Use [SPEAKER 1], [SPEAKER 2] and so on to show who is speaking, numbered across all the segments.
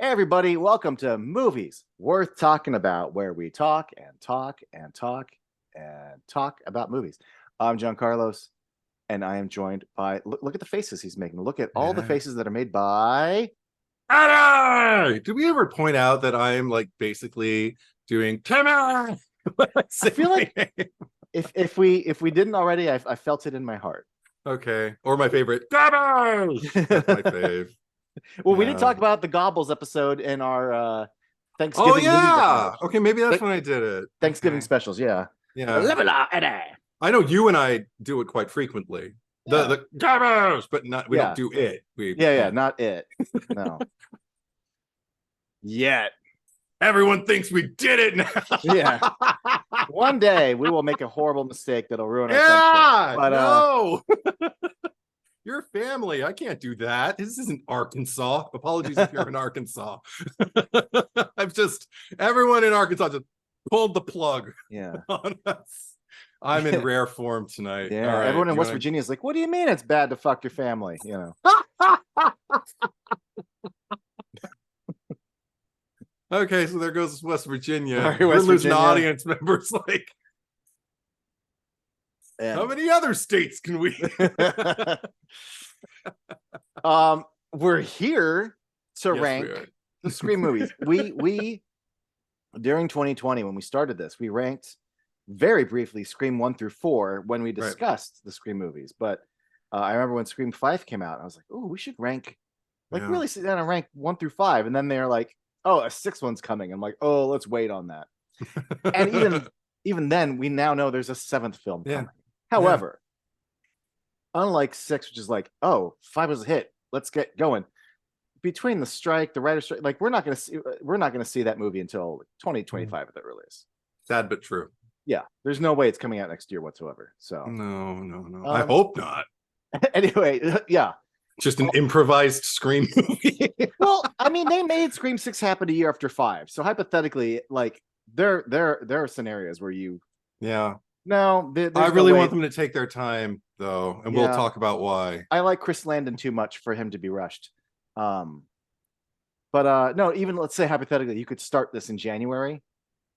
[SPEAKER 1] Hey everybody, welcome to Movies Worth Talking About, where we talk and talk and talk and talk about movies. I'm John Carlos, and I am joined by look at the faces he's making. Look at all the
[SPEAKER 2] Yeah.
[SPEAKER 1] faces that are made by
[SPEAKER 2] Did we ever point out that I'm like basically doing Timmy?
[SPEAKER 1] I feel like if we didn't already, I felt it in my heart.
[SPEAKER 2] Okay. Or my favorite. Timmy! That's my fave.
[SPEAKER 1] Well, we did
[SPEAKER 2] Yeah.
[SPEAKER 1] talk about the Gobbles episode in our
[SPEAKER 2] Oh
[SPEAKER 1] Thanksgiving movie
[SPEAKER 2] yeah.
[SPEAKER 1] recommendations.
[SPEAKER 2] Okay, maybe that's
[SPEAKER 1] Th-
[SPEAKER 2] when I did it.
[SPEAKER 1] Thanksgiving
[SPEAKER 2] Okay.
[SPEAKER 1] specials, yeah.
[SPEAKER 2] Yeah.
[SPEAKER 1] Live it up, Eddie.
[SPEAKER 2] I know you and I do it quite frequently. The
[SPEAKER 1] Yeah,
[SPEAKER 2] the Timmers, but not we don't
[SPEAKER 1] yeah,
[SPEAKER 2] do it. We
[SPEAKER 1] yeah.
[SPEAKER 2] yeah.
[SPEAKER 1] Not it. No, yet.
[SPEAKER 2] Everyone thinks we did it
[SPEAKER 1] Yeah.
[SPEAKER 2] now.
[SPEAKER 1] One day we will make a horrible mistake that'll ruin our friendship.
[SPEAKER 2] Yeah,
[SPEAKER 1] But
[SPEAKER 2] no. Your family. I can't do that. This isn't Arkansas. Apologies if you're in Arkansas. I've just everyone in Arkansas just pulled the plug
[SPEAKER 1] yeah.
[SPEAKER 2] on us. I'm in rare form tonight.
[SPEAKER 1] Yeah.
[SPEAKER 2] All right.
[SPEAKER 1] Everyone in West Virginia is like, what do you mean it's bad to fuck your family?
[SPEAKER 2] Okay, so there goes West Virginia.
[SPEAKER 1] Sorry,
[SPEAKER 2] We're
[SPEAKER 1] West
[SPEAKER 2] losing
[SPEAKER 1] Virginia.
[SPEAKER 2] audience members. Like, how many other states can we?
[SPEAKER 1] We're here to
[SPEAKER 2] Yes,
[SPEAKER 1] rank
[SPEAKER 2] we are.
[SPEAKER 1] the Scream movies. We during 2020 when we started this, we ranked very briefly Scream 1 through 4 when we discussed the Scream movies. But I remember when Scream 5 came out, I was like, oh, we should rank really sit down and rank 1 through 5. And then they're like, oh, a sixth one's coming. I'm like, oh, let's wait on that. And even then, we now know there's a seventh film coming. However, unlike 6, which is like, oh, 5 was a hit, let's get going. Between the strike, the writer's strike, like we're not gonna see that movie until 2025 at the earliest.
[SPEAKER 2] Sad but true.
[SPEAKER 1] Yeah, there's no way it's coming out next year whatsoever. So
[SPEAKER 2] No. I hope not.
[SPEAKER 1] Anyway, yeah.
[SPEAKER 2] Just an improvised Scream movie.
[SPEAKER 1] Well, I mean, they made Scream 6 happen a year after 5. So hypothetically, like there are scenarios where you no,
[SPEAKER 2] I really want them to take their time though, and we'll talk about why.
[SPEAKER 1] I like Chris Landon too much for him to be rushed. But no, even let's say hypothetically, you could start this in January.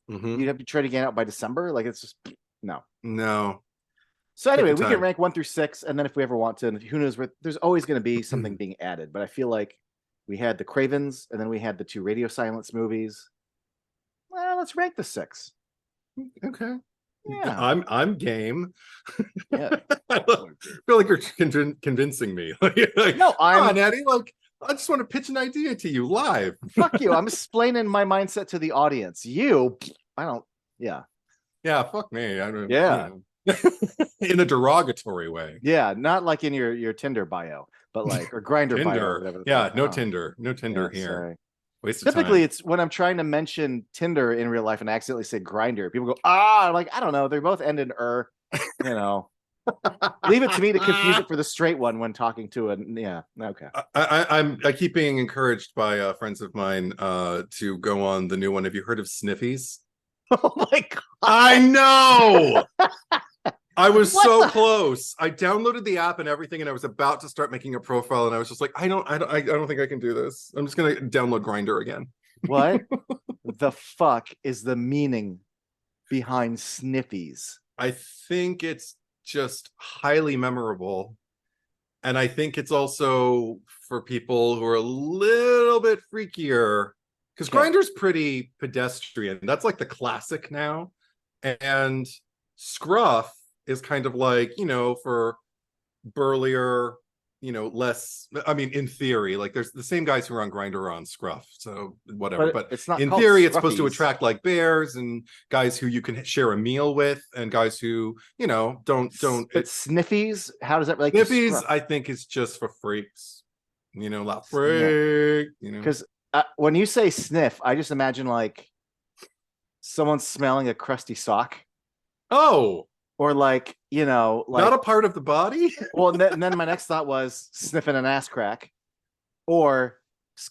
[SPEAKER 1] You'd have to try to get out by December. Like it's just no. So anyway, we can rank 1 through 6, and then if we ever want to, and who knows, there's always going to be something being added. But I feel like we had the Cravens, and then we had the 2 Radio Silence movies. Well, let's rank the 6.
[SPEAKER 2] Okay.
[SPEAKER 1] Yeah,
[SPEAKER 2] I'm game.
[SPEAKER 1] Yeah,
[SPEAKER 2] I feel like you're convincing me.
[SPEAKER 1] no, I'm
[SPEAKER 2] on, Eddie. Like, I just want to pitch an idea to you live.
[SPEAKER 1] Fuck you. I'm explaining my mindset to the audience. I don't. Yeah.
[SPEAKER 2] Fuck me. I don't.
[SPEAKER 1] Yeah.
[SPEAKER 2] In a derogatory way.
[SPEAKER 1] Yeah, not like in your Tinder bio, but like or Grinder bio. Or whatever
[SPEAKER 2] no Tinder here.
[SPEAKER 1] Sorry.
[SPEAKER 2] Waste of
[SPEAKER 1] Typically,
[SPEAKER 2] time.
[SPEAKER 1] it's when I'm trying to mention Tinder in real life and I accidentally say Grinder. People go, I'm like, I don't know. They both end in Leave it to me to confuse it for the straight one when talking to it. Yeah. Okay.
[SPEAKER 2] I keep being encouraged by friends of mine to go on the new one. Have you heard of Sniffies?
[SPEAKER 1] Oh my God.
[SPEAKER 2] I know. I was so close. I downloaded the app and everything, and I was about to start making a profile, and I was just like, I don't think I can do this. I'm just gonna download Grindr again.
[SPEAKER 1] What the fuck is the meaning behind Sniffies?
[SPEAKER 2] I think it's just highly memorable, and I think it's also for people who are a little bit freakier, because Grindr's pretty pedestrian. That's like the classic now, and Scruff is kind of like, for burlier, less, I mean, in theory, like there's the same guys who are on Grindr are on Scruff, so whatever, but
[SPEAKER 1] it's not
[SPEAKER 2] in theory it's supposed to attract like bears and guys who you can share a meal with and guys who don't
[SPEAKER 1] but Sniffies, how does that relate?
[SPEAKER 2] Sniffies I think is just for freaks, like freak,
[SPEAKER 1] because when you say sniff, I just imagine like someone smelling a crusty sock. Or like,
[SPEAKER 2] not a part of the body.
[SPEAKER 1] Well, and then my next thought was sniffing an ass crack, or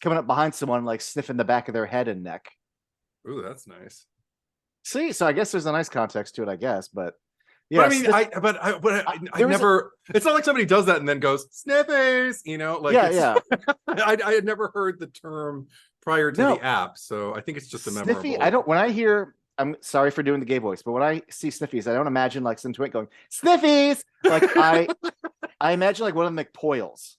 [SPEAKER 1] coming up behind someone, like sniffing the back of their head and neck.
[SPEAKER 2] Ooh, that's nice.
[SPEAKER 1] See, so I guess there's a nice context to it, I guess, but
[SPEAKER 2] yeah. But I never. It's not like somebody does that and then goes sniffers. I had never heard the term prior to
[SPEAKER 1] No.
[SPEAKER 2] the app, so I think it's just a
[SPEAKER 1] Sniffy.
[SPEAKER 2] memorable.
[SPEAKER 1] When I hear, I'm sorry for doing the gay voice, but when I see Sniffies, I don't imagine like some twink going Sniffies. Like I imagine like one of the McPoyles,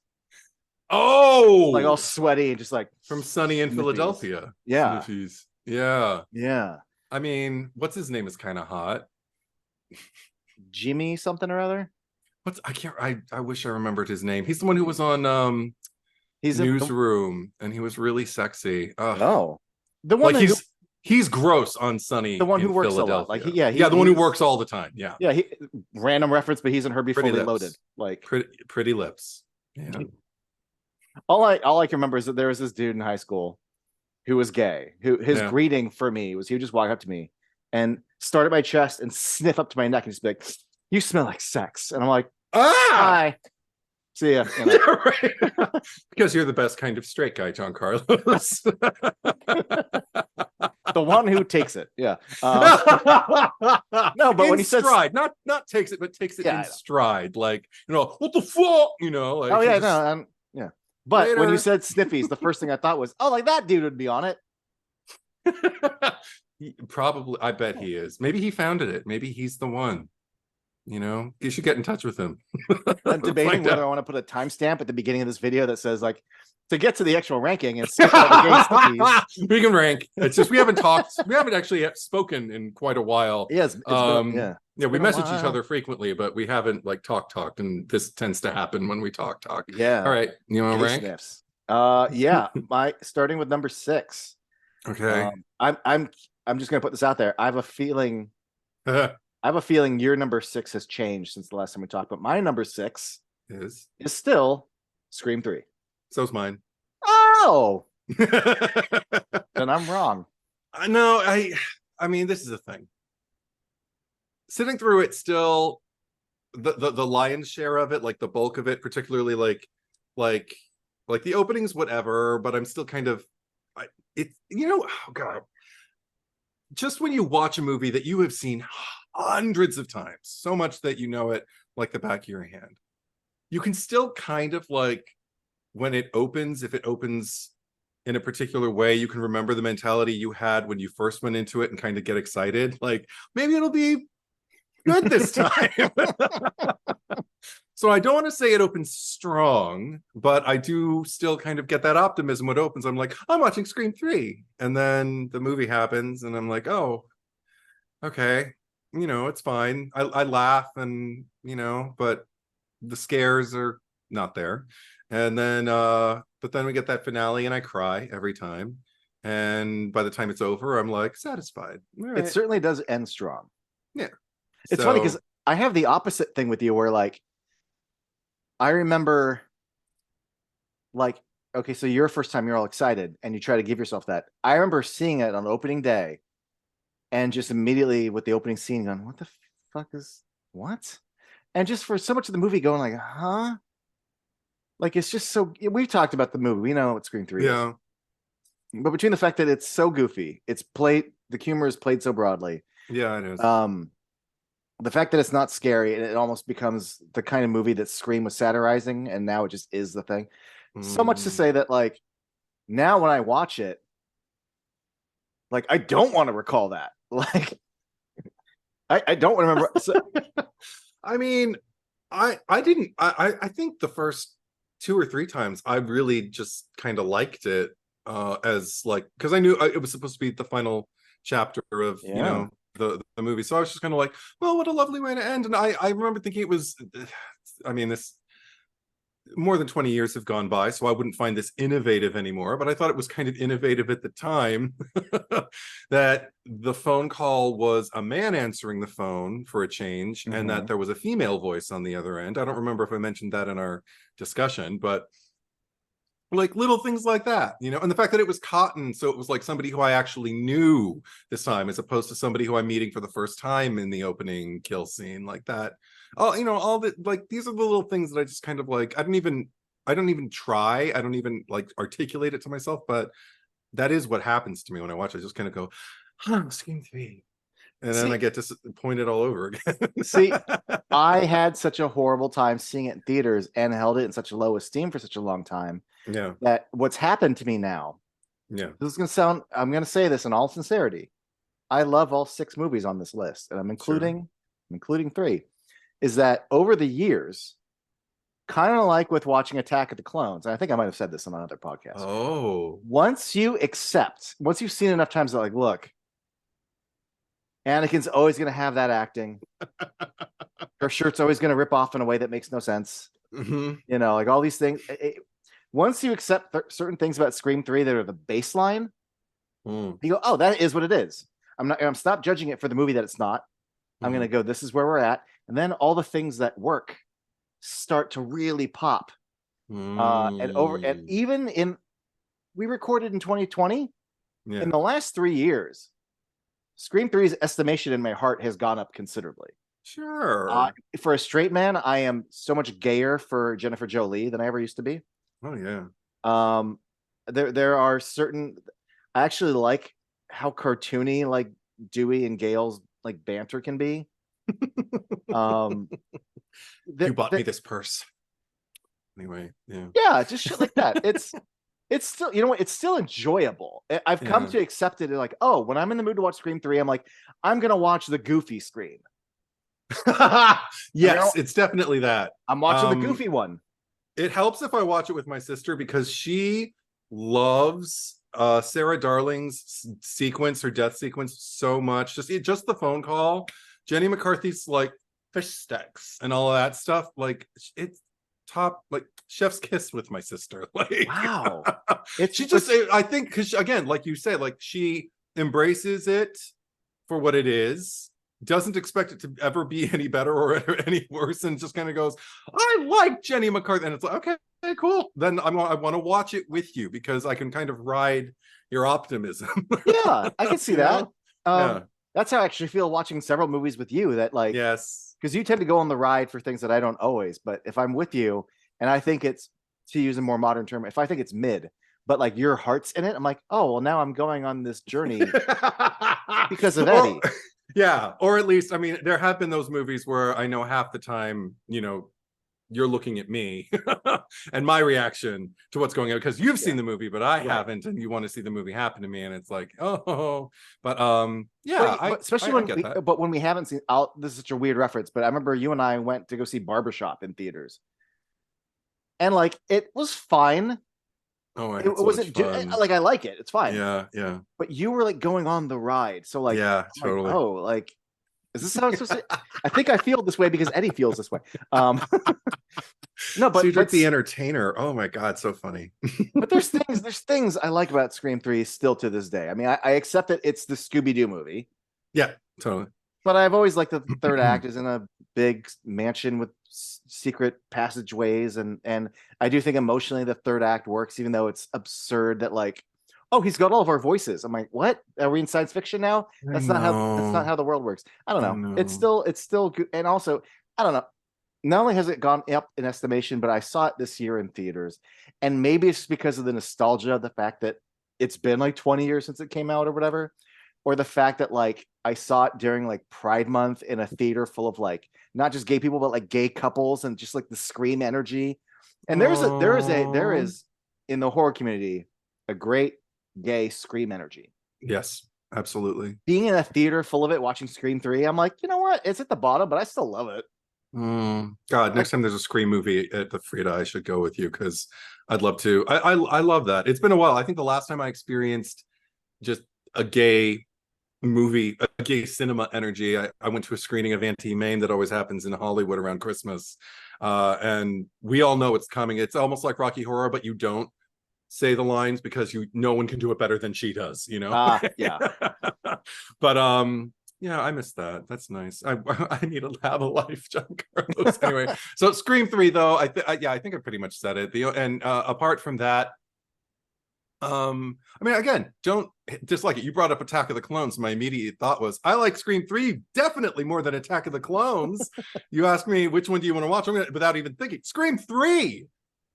[SPEAKER 1] like all
[SPEAKER 2] Oh,
[SPEAKER 1] sweaty and just like
[SPEAKER 2] from Sunny in
[SPEAKER 1] Sniffies.
[SPEAKER 2] Philadelphia.
[SPEAKER 1] Yeah,
[SPEAKER 2] Sniffies. Yeah.
[SPEAKER 1] yeah.
[SPEAKER 2] I mean, what's his name is kind of hot.
[SPEAKER 1] Jimmy something or other.
[SPEAKER 2] What's I can't I wish I remembered his name. He's the one who was on
[SPEAKER 1] He's
[SPEAKER 2] Newsroom, and he was really sexy.
[SPEAKER 1] oh, the one
[SPEAKER 2] like he's gross on Sunny.
[SPEAKER 1] The one who
[SPEAKER 2] in
[SPEAKER 1] works a lot. Like
[SPEAKER 2] yeah, the one who works all the time. Yeah.
[SPEAKER 1] Yeah, random reference, but he's in Herbie
[SPEAKER 2] Pretty
[SPEAKER 1] Fully
[SPEAKER 2] Lips.
[SPEAKER 1] Loaded. Like
[SPEAKER 2] pretty lips. Yeah.
[SPEAKER 1] All I can remember is that there was this dude in high school who was gay. Who his greeting for me was he would just walk up to me and start at my chest and sniff up to my neck and just be like, "You smell like sex," and I'm like, "Hi, see ya." You know?
[SPEAKER 2] Right. Because you're the best kind of straight guy, John Carlos.
[SPEAKER 1] The one who takes it. Yeah. No, but
[SPEAKER 2] in
[SPEAKER 1] when he said
[SPEAKER 2] stride, not takes it, but takes it in stride. Like, what the fuck? Like,
[SPEAKER 1] oh yeah, no, yeah. But later. When you said Sniffies, the first thing I thought was, oh, like that dude would be on it.
[SPEAKER 2] Probably, I bet he is. Maybe he founded it. Maybe he's the one. You should get in touch with him.
[SPEAKER 1] I'm debating whether I want to put a timestamp at the beginning of this video that says like to get to the actual ranking and skip all the gay Sniffies.
[SPEAKER 2] We can rank. It's just we haven't actually spoken in quite a while.
[SPEAKER 1] Yes,
[SPEAKER 2] yeah, we message each other frequently, but we haven't like talked, and this tends to happen when we talk.
[SPEAKER 1] Yeah.
[SPEAKER 2] All right, you want to rank?
[SPEAKER 1] Sniffs. Yeah, starting with number 6.
[SPEAKER 2] Okay.
[SPEAKER 1] I'm just gonna put this out there. I have a feeling your number 6 has changed since the last time we talked, but my number 6 is still Scream 3.
[SPEAKER 2] So's mine.
[SPEAKER 1] Oh, then I'm wrong.
[SPEAKER 2] No, I mean, this is a thing. Sitting through it, still, the lion's share of it, like the bulk of it, particularly like the openings, whatever. But I'm still kind of, oh God. Just when you watch a movie that you have seen hundreds of times, so much that you know it like the back of your hand, you can still kind of like, when it opens, if it opens in a particular way, you can remember the mentality you had when you first went into it and kind of get excited. Like, maybe it'll be good this time. So I don't want to say it opens strong, but I do still kind of get that optimism when it opens. I'm like, I'm watching Scream 3. And then the movie happens and I'm like, oh, okay. It's fine. I laugh and, but the scares are not there. And then, but then we get that finale and I cry every time. And by the time it's over, I'm like satisfied. Right.
[SPEAKER 1] It certainly does end strong.
[SPEAKER 2] Yeah.
[SPEAKER 1] It's funny because I have the opposite thing with you where like, I remember like, okay, so your first time you're all excited and you try to give yourself that. I remember seeing it on opening day and just immediately with the opening scene going, what the fuck is what? And just for so much of the movie going like, huh? Like, it's just so, we've talked about the movie. We know what Scream 3 is. But between the fact that it's so goofy, the humor is played so broadly.
[SPEAKER 2] Yeah, it is.
[SPEAKER 1] The fact that it's not scary, and it almost becomes the kind of movie that Scream was satirizing, and now it just is the thing. So much to say that, like, now when I watch it, like, I don't want to recall that. Like, I don't remember.
[SPEAKER 2] I mean, I think the first 2 or 3 times I really just kind of liked it as like, because I knew it was supposed to be the final chapter of the movie, so I was just kind of like, well, what a lovely way to end. And I remember thinking it was, I mean, this more than 20 years have gone by, so I wouldn't find this innovative anymore, but I thought it was kind of innovative at the time that the phone call was a man answering the phone for a change, and that there was a female voice on the other end. I don't remember if I mentioned that in our discussion, but like little things like that, and the fact that it was Cotton, so it was like somebody who I actually knew this time, as opposed to somebody who I'm meeting for the first time in the opening kill scene, like that. All that, like, these are the little things that I just kind of like, I don't even try, I don't even like articulate it to myself, but that is what happens to me when I watch it. I just kind of go, Scream 3. And then I get to point it all over again.
[SPEAKER 1] See, I had such a horrible time seeing it in theaters and held it in such a low esteem for such a long time.
[SPEAKER 2] Yeah.
[SPEAKER 1] That what's happened to me now
[SPEAKER 2] Yeah.
[SPEAKER 1] This is gonna sound. I'm gonna say this in all sincerity. I love all 6 movies on this list, and I'm including 3. Is that over the years, kind of like with watching Attack of the Clones, and I think I might have said this on another podcast.
[SPEAKER 2] Oh.
[SPEAKER 1] Once you've seen enough times that, like, look, Anakin's always going to have that acting. Her shirt's always going to rip off in a way that makes no sense.
[SPEAKER 2] Mm-hmm.
[SPEAKER 1] You know, like all these things. Once you accept certain things about Scream 3 that are the baseline, you go, oh, that is what it is. I'm stop judging it for the movie that it's not. I'm going to go, this is where we're at. And then all the things that work start to really pop. And even we recorded in 2020. In the last 3 years, Scream 3's estimation in my heart has gone up considerably.
[SPEAKER 2] Sure.
[SPEAKER 1] For a straight man, I am so much gayer for Jennifer Jolie than I ever used to be.
[SPEAKER 2] Oh yeah.
[SPEAKER 1] There are certain. I actually like how cartoony like Dewey and Gale's like banter can be.
[SPEAKER 2] You bought me this purse. Anyway, yeah.
[SPEAKER 1] Yeah, just shit like that. It's still, you know what? It's still enjoyable. I've come to accept it. Like, oh, when I'm in the mood to watch Scream 3, I'm like, I'm gonna watch the Goofy Scream.
[SPEAKER 2] Yes, it's definitely that.
[SPEAKER 1] I'm watching the Goofy one.
[SPEAKER 2] It helps if I watch it with my sister because she loves Sarah Darling's sequence, her death sequence, so much. Just the phone call. Jenny McCarthy's like fish sticks and all of that stuff. Like it's top, like chef's kiss with my sister. Like
[SPEAKER 1] wow.
[SPEAKER 2] I think because again, like you said, like she embraces it for what it is, doesn't expect it to ever be any better or any worse, and just kind of goes, I like Jenny McCarthy, and it's like, okay, cool, then I want to watch it with you because I can kind of ride your optimism.
[SPEAKER 1] Yeah, I can see that.
[SPEAKER 2] Yeah.
[SPEAKER 1] That's how I actually feel watching several movies with you, that like,
[SPEAKER 2] yes,
[SPEAKER 1] because you tend to go on the ride for things that I don't always, but if I'm with you and I think it's, to use a more modern term, if I think it's mid, but like your heart's in it, I'm like, oh, well, now I'm going on this journey because of Eddie.
[SPEAKER 2] Yeah, or at least, I mean, there have been those movies where I know half the time, you know, you're looking at me and my reaction to what's going on because you've seen the movie, but I haven't, and you want to see the movie happen to me, and it's like, oh, but
[SPEAKER 1] especially when we haven't seen. This is such a weird reference, but I remember you and I went to go see Barbershop in theaters, and like it was fine.
[SPEAKER 2] Oh,
[SPEAKER 1] it wasn't like I like it. It's fine.
[SPEAKER 2] Yeah.
[SPEAKER 1] But you were like going on the ride, so like,
[SPEAKER 2] yeah, totally.
[SPEAKER 1] Like, oh, like, is this how I'm supposed to? I think I feel this way because Eddie feels this way. No, but
[SPEAKER 2] Cedric the Entertainer. Oh my God, so funny.
[SPEAKER 1] But there's things I like about Scream 3 still to this day. I mean, I accept that it's the Scooby-Doo movie.
[SPEAKER 2] Yeah, totally.
[SPEAKER 1] But I've always liked the third act is in a big mansion with secret passageways, and I do think emotionally the third act works, even though it's absurd that like, oh, he's got all of our voices. I'm like, what? Are we in science fiction now? That's not how the world works. I don't know. It's still good. And also, I don't know. Not only has it gone up in estimation, but I saw it this year in theaters, and maybe it's because of the nostalgia, the fact that it's been like 20 years since it came out or whatever, or the fact that like I saw it during like Pride Month in a theater full of like not just gay people, but like gay couples and just like the Scream energy. And there is in the horror community a great gay Scream energy.
[SPEAKER 2] Yes, absolutely.
[SPEAKER 1] Being in a theater full of it, watching Scream 3, I'm like, you know what? It's at the bottom, but I still love it.
[SPEAKER 2] God, next time there's a Scream movie at the Frida, I should go with you because I'd love to. I love that. It's been a while. I think the last time I experienced just a gay movie, a gay cinema energy, I went to a screening of Auntie Mame that always happens in Hollywood around Christmas. And we all know it's coming. It's almost like Rocky Horror, but you don't say the lines because no one can do it better than she does, you know?
[SPEAKER 1] Yeah.
[SPEAKER 2] But yeah, I miss that. That's nice. I need to have a life, John Carlos. Anyway, so Scream 3, though, I think I pretty much said it. Apart from that, I mean, again, don't dislike it. You brought up Attack of the Clones. My immediate thought was, I like Scream 3 definitely more than Attack of the Clones. You ask me which one do you want to watch? I'm gonna, without even thinking, Scream 3,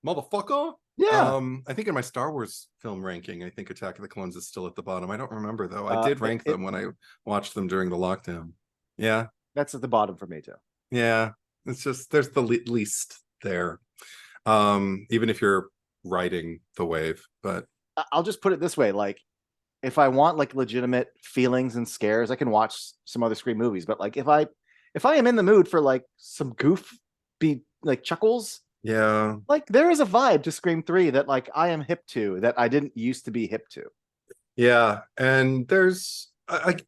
[SPEAKER 2] motherfucker.
[SPEAKER 1] Yeah.
[SPEAKER 2] I think in my Star Wars film ranking, I think Attack of the Clones is still at the bottom. I don't remember though. I did rank them when I watched them during the lockdown. Yeah,
[SPEAKER 1] that's at the bottom for me too.
[SPEAKER 2] Yeah, it's just there's the least there. Even if you're riding the wave, but
[SPEAKER 1] I'll just put it this way, like if I want like legitimate feelings and scares, I can watch some other Scream movies. But like if I am in the mood for like some goof be like chuckles,
[SPEAKER 2] Yeah.
[SPEAKER 1] like there is a vibe to Scream 3 that like I am hip to that I didn't used to be hip to.
[SPEAKER 2] Yeah. And there's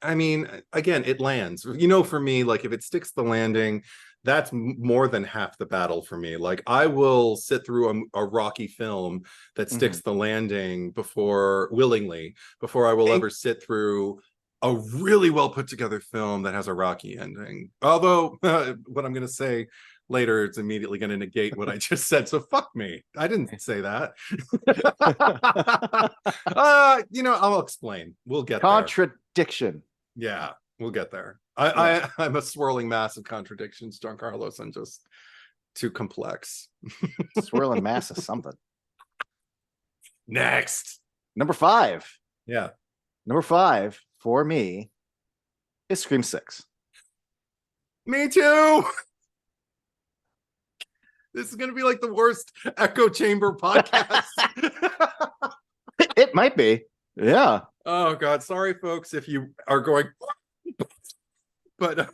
[SPEAKER 2] I mean, again, it lands. You know, for me, like if it sticks the landing, that's more than half the battle for me. Like I will sit through a Rocky film that sticks the landing willingly before I will ever sit through a really well put together film that has a Rocky ending. Although what I'm going to say later, it's immediately going to negate what I just said. So fuck me. I didn't say that. I'll explain. We'll get
[SPEAKER 1] Contradiction.
[SPEAKER 2] Yeah, we'll get there. I'm a swirling mass of contradictions, John Carlos. I'm just too complex.
[SPEAKER 1] Swirling mass of something.
[SPEAKER 2] Next.
[SPEAKER 1] Number 5.
[SPEAKER 2] Yeah.
[SPEAKER 1] Number 5 for me is Scream 6.
[SPEAKER 2] Me too. This is going to be like the worst echo chamber podcast.
[SPEAKER 1] It might be. Yeah.
[SPEAKER 2] Oh God. Sorry, folks, if you are going, but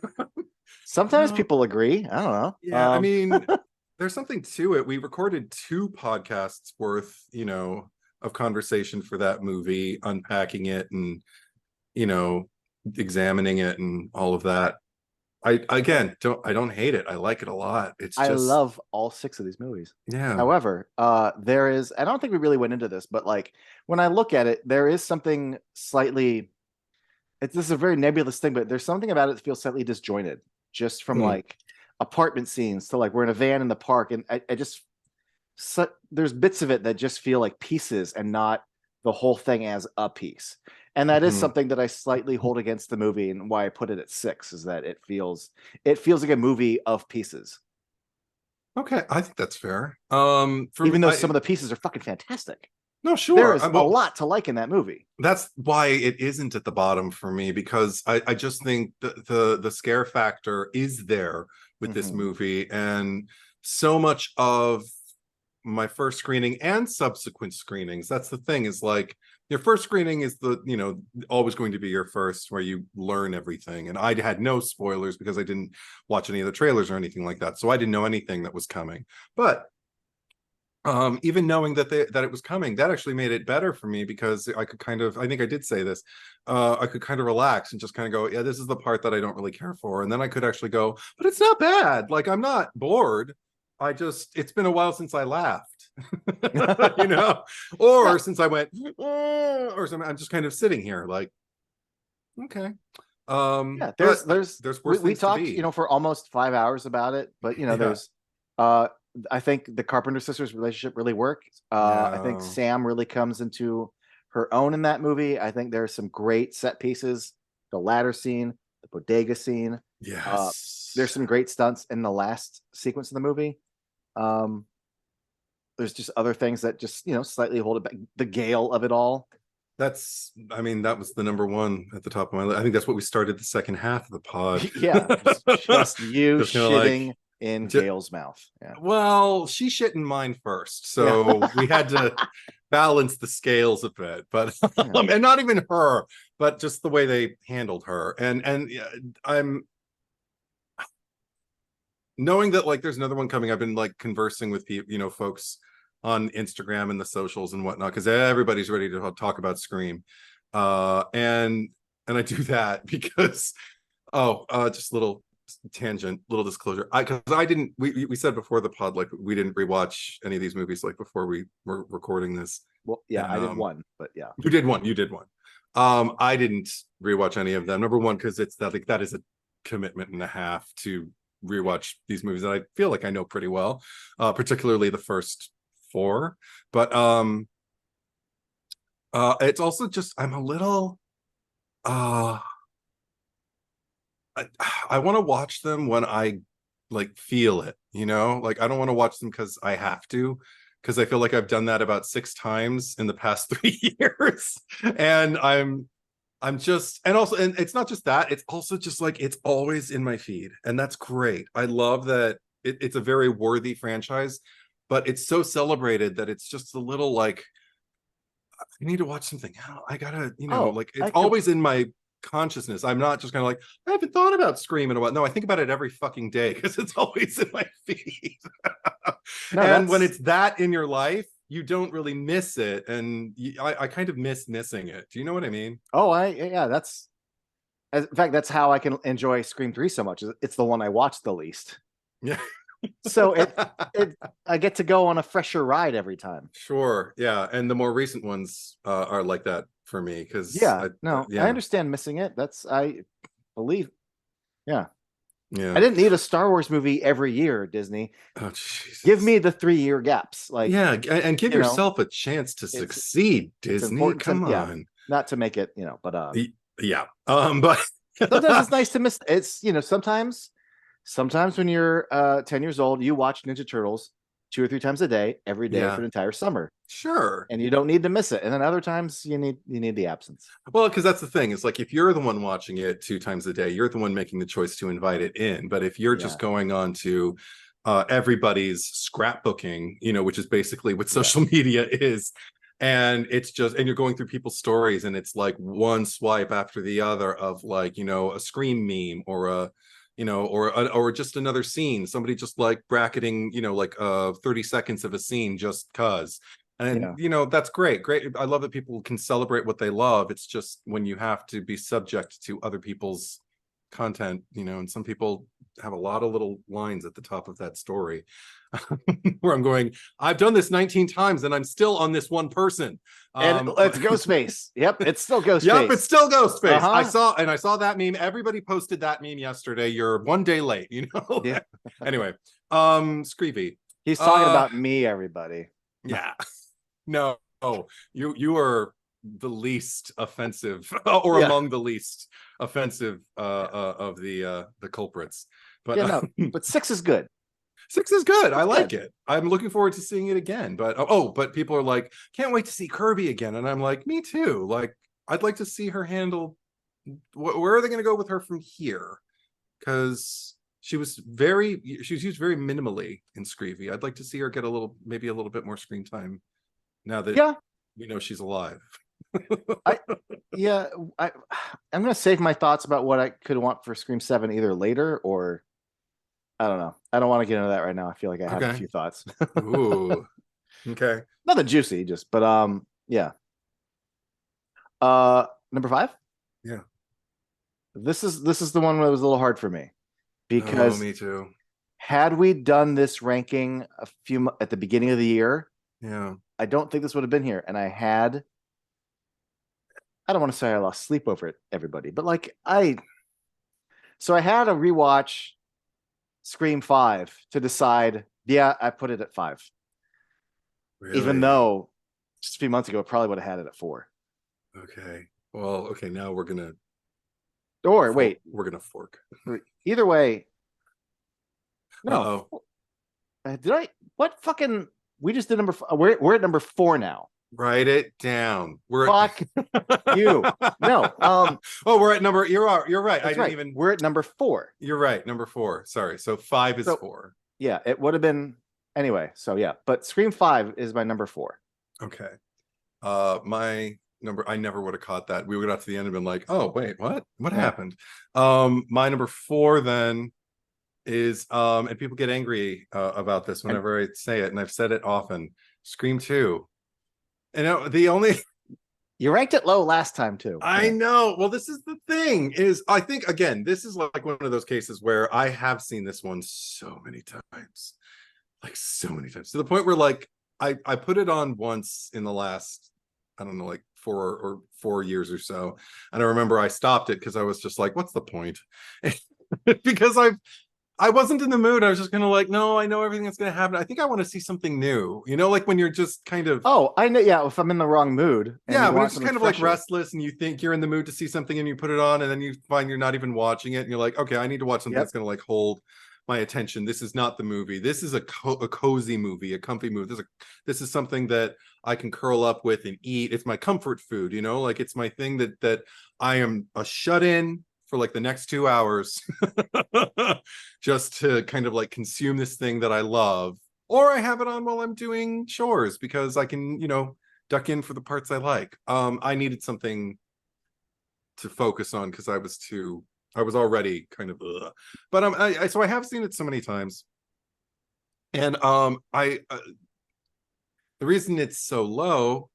[SPEAKER 1] sometimes people agree. I don't know.
[SPEAKER 2] Yeah. I mean, there's something to it. We recorded 2 podcasts worth, of conversation for that movie, unpacking it and, examining it and all of that. I don't hate it. I like it a lot.
[SPEAKER 1] I love all 6 of these movies.
[SPEAKER 2] Yeah.
[SPEAKER 1] However, there is, I don't think we really went into this, but like when I look at it, there is something slightly, this is a very nebulous thing, but there's something about it that feels slightly disjointed, just from like apartment scenes to like we're in a van in the park, and I just there's bits of it that just feel like pieces and not the whole thing as a piece. And that is something that I slightly hold against the movie, and why I put it at 6 is that it feels like a movie of pieces.
[SPEAKER 2] Okay, I think that's fair.
[SPEAKER 1] Even though some of the pieces are fucking fantastic.
[SPEAKER 2] No, sure.
[SPEAKER 1] There is a lot to like in that movie.
[SPEAKER 2] That's why it isn't at the bottom for me, because I just think the scare factor is there with this movie, and so much of my first screening and subsequent screenings, that's the thing, is like your first screening is always going to be your first, where you learn everything. And I had no spoilers because I didn't watch any of the trailers or anything like that, so I didn't know anything that was coming. But even knowing that it was coming, that actually made it better for me, because I could kind of, I think I did say this, I could kind of relax and just kind of go, yeah, this is the part that I don't really care for. And then I could actually go, but it's not bad. Like, I'm not bored. It's been a while since I laughed, or since I went, or something. I'm just kind of sitting here like, okay.
[SPEAKER 1] There's we talked, for almost 5 hours about it, but there's, I think the Carpenter sisters' relationship really worked. I think Sam really comes into her own in that movie. I think there's some great set pieces, the ladder scene, the bodega scene.
[SPEAKER 2] Yes.
[SPEAKER 1] There's some great stunts in the last sequence of the movie. There's just other things that just, slightly hold it back. The gale of it all.
[SPEAKER 2] That was the number 1 at the top of my list. I think that's what we started the second half of the pod.
[SPEAKER 1] Yeah. Just you just shitting in Gail's mouth. Yeah.
[SPEAKER 2] Well, she shit in mine first. So we had to balance the scales a bit, but and not even her, but just the way they handled her. And I'm knowing that like there's another one coming. I've been like conversing with people, folks on Instagram and the socials and whatnot, because everybody's ready to talk about Scream. And I do that because just a little tangent, little disclosure. Because I didn't, we said before the pod, like we didn't rewatch any of these movies like before we were recording this.
[SPEAKER 1] Well, yeah, and, I did one, but yeah.
[SPEAKER 2] You did one. I didn't rewatch any of them. Number 1, because it's that is a commitment and a half to rewatch these movies that I feel like I know pretty well, particularly the first 4. But it's also just I'm a little I want to watch them when I like feel it, like I don't want to watch them because I have to, because I feel like I've done that about 6 times in the past 3 years. And I'm just, and it's not just that, it's also just like it's always in my feed, and that's great. I love that it's a very worthy franchise, but it's so celebrated that it's just a little like I need to watch something else. I gotta,
[SPEAKER 1] Oh,
[SPEAKER 2] like it's always in my consciousness. I'm not just kind of like, I haven't thought about Scream in a while. No, I think about it every fucking day because it's always in my feed.
[SPEAKER 1] No,
[SPEAKER 2] And when it's that in your life, you don't really miss it. And I kind of miss missing it. Do you know what I mean?
[SPEAKER 1] Oh, yeah, that's in fact, that's how I can enjoy Scream 3 so much. It's the one I watch the least.
[SPEAKER 2] Yeah.
[SPEAKER 1] So I get to go on a fresher ride every time.
[SPEAKER 2] Sure. Yeah. And the more recent ones are like that for me because
[SPEAKER 1] I understand missing it. I believe. Yeah.
[SPEAKER 2] Yeah.
[SPEAKER 1] I didn't need a Star Wars movie every year, Disney.
[SPEAKER 2] Oh, Jesus.
[SPEAKER 1] Give me the 3-year gaps. Like,
[SPEAKER 2] yeah, and give yourself a chance to succeed, Disney. Come on.
[SPEAKER 1] Not to make it, but
[SPEAKER 2] yeah. But
[SPEAKER 1] sometimes it's nice to miss. It's sometimes when you're 10 years old, you watch Ninja Turtles 2 or 3 times a day, every day for an entire summer.
[SPEAKER 2] Sure.
[SPEAKER 1] And you don't need to miss it. And then other times you need the absence.
[SPEAKER 2] Well, because that's the thing. It's like if you're the one watching it 2 times a day, you're the one making the choice to invite it in. But if you're just going on to everybody's scrapbooking, which is basically what social media is, and it's just, and you're going through people's stories, and it's like one swipe after the other of like, a Scream meme or a or just another scene, somebody just like bracketing, like 30 seconds of a scene just cause. And that's great. I love that people can celebrate what they love. It's just when you have to be subject to other people's content, and some people have a lot of little lines at the top of that story where I'm going, I've done this 19 times and I'm still on this one person.
[SPEAKER 1] And it's Ghostface. Yep, it's still Ghostface.
[SPEAKER 2] Yep, it's still Ghostface. I saw that meme. Everybody posted that meme yesterday. You're one day late,
[SPEAKER 1] Yeah.
[SPEAKER 2] Anyway, Screevy.
[SPEAKER 1] He's talking about me, everybody.
[SPEAKER 2] Yeah. No, you are the least offensive or among the least offensive of the culprits. But
[SPEAKER 1] but 6 is good.
[SPEAKER 2] 6 is good. I like it. I'm looking forward to seeing it again. But but people are like, can't wait to see Kirby again. And I'm like, me too. Like, I'd like to see her handle. Where are they going to go with her from here? Because she was used very minimally in Screevy. I'd like to see her get maybe a little bit more screen time now that we know she's alive.
[SPEAKER 1] I'm going to save my thoughts about what I could want for Scream 7 either later or I don't know. I don't want to get into that right now. I feel like I have a few thoughts.
[SPEAKER 2] Ooh. Okay.
[SPEAKER 1] Nothing juicy, just yeah. Number 5?
[SPEAKER 2] Yeah.
[SPEAKER 1] This is the one that was a little hard for me because
[SPEAKER 2] me too.
[SPEAKER 1] Had we done this ranking at the beginning of the year, I don't think this would have been here. And I don't want to say I lost sleep over it, everybody, but like I had a rewatch Scream 5 to decide, I put it at 5. Really? Even though just a few months ago, I probably would have had it at 4.
[SPEAKER 2] Okay. Well, okay. Now we're going to.
[SPEAKER 1] Or wait.
[SPEAKER 2] We're going to fork.
[SPEAKER 1] Either way.
[SPEAKER 2] No.
[SPEAKER 1] What fucking. We just did number 5. We're at number 4 now.
[SPEAKER 2] Write it down.
[SPEAKER 1] Fuck you. No.
[SPEAKER 2] We're at number. You're right.
[SPEAKER 1] I didn't even. We're at number 4.
[SPEAKER 2] You're right. Number 4. Sorry. So 5 is 4.
[SPEAKER 1] Yeah, it would have been anyway. So yeah, but Scream 5 is my number 4.
[SPEAKER 2] Okay. My number. I never would have caught that. We would have got to the end and been like, oh wait, what? What happened? My number 4 then is and people get angry about this whenever I say it, and I've said it often. Scream 2. The only
[SPEAKER 1] you ranked it low last time too.
[SPEAKER 2] I know. Well, this is the thing is I think again, this is like one of those cases where I have seen this one so many times, to the point where like I put it on once in the last, I don't know, like 4 years or so. And I remember I stopped it because I was just like, what's the point? Because I wasn't in the mood. I was just kind of like, no, I know everything that's going to happen. I think I want to see something new. Like when you're just kind of.
[SPEAKER 1] Oh, I know. Yeah, if I'm in the wrong mood.
[SPEAKER 2] Yeah, when it's just kind of like restless, and you think you're in the mood to see something, and you put it on, and then you find you're not even watching it, and you're like, okay, I need to watch something that's going to like hold my attention. This is not the movie. This is a cozy movie, a comfy movie. This is something that I can curl up with and eat. It's my comfort food. Like it's my thing that I am a shut in for like the next 2 hours just to kind of like consume this thing that I love, or I have it on while I'm doing chores because I can, duck in for the parts I like. I needed something to focus on because I was already kind of but so I have seen it so many times. And I the reason it's so low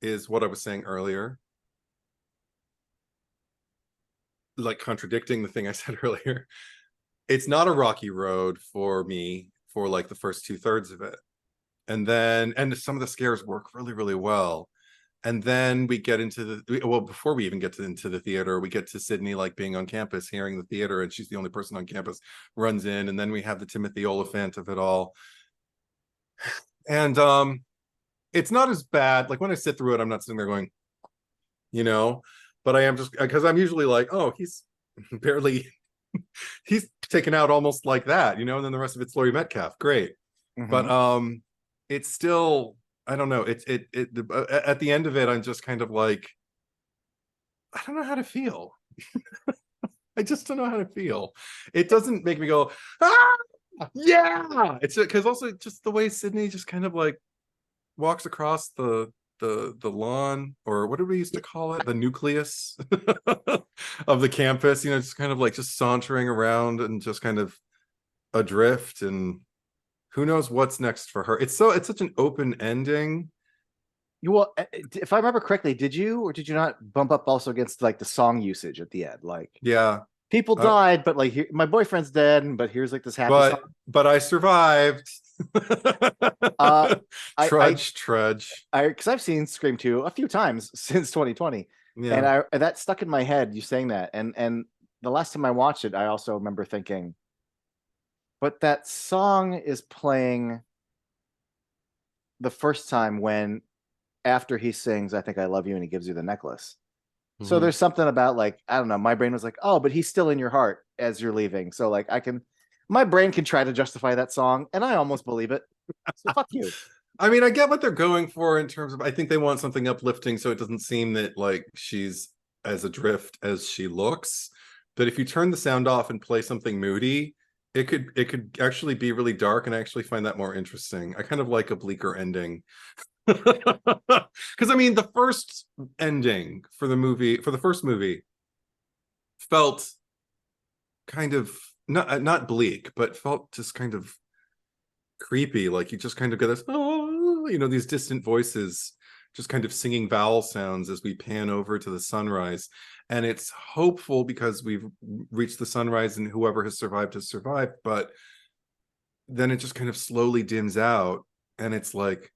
[SPEAKER 2] is what I was saying earlier, like contradicting the thing I said earlier. It's not a rocky road for me for like the first 2/3 of it. And some of the scares work really, really well. And then we get into before we even get into the theater, we get to Sydney like being on campus, hearing the theater, and she's the only person on campus, runs in, and then we have the Timothy Oliphant of it all. And it's not as bad. Like when I sit through it, I'm not sitting there going, but I am just because I'm usually like, oh, he's barely he's taken out almost like that, and then the rest of it's Laurie Metcalf. Great. But it's still, I don't know. At the end of it, I'm just kind of like, I don't know how to feel. I just don't know how to feel. It doesn't make me go, yeah. It's because also just the way Sydney just kind of like walks across the lawn, or what did we used to call it, the nucleus of the campus, just kind of like just sauntering around and just kind of adrift, and who knows what's next for her. It's such an open ending.
[SPEAKER 1] Well, if I remember correctly, did you or did you not bump up also against like the song usage at the end? Like,
[SPEAKER 2] Yeah,
[SPEAKER 1] people died, but like my boyfriend's dead, but here's like this happy song.
[SPEAKER 2] But I survived. Trudge.
[SPEAKER 1] Because I've seen Scream 2 a few times since 2020,
[SPEAKER 2] yeah.
[SPEAKER 1] and that stuck in my head. You saying that, and the last time I watched it, I also remember thinking, but that song is playing the first time when after he sings "I Think I Love You" and he gives you the necklace. So there's something about like, I don't know, my brain was like, oh, but he's still in your heart as you're leaving. So like my brain can try to justify that song, and I almost believe it. So fuck you.
[SPEAKER 2] I mean, I get what they're going for in terms of, I think they want something uplifting so it doesn't seem that like she's as adrift as she looks. But if you turn the sound off and play something moody, it could actually be really dark, and I actually find that more interesting. I kind of like a bleaker ending. Because I mean, the first ending for the first movie felt kind of not bleak, but felt just kind of creepy. Like you just kind of get this, these distant voices just kind of singing vowel sounds as we pan over to the sunrise. And it's hopeful because we've reached the sunrise and whoever has survived, but then it just kind of slowly dims out, and it's like,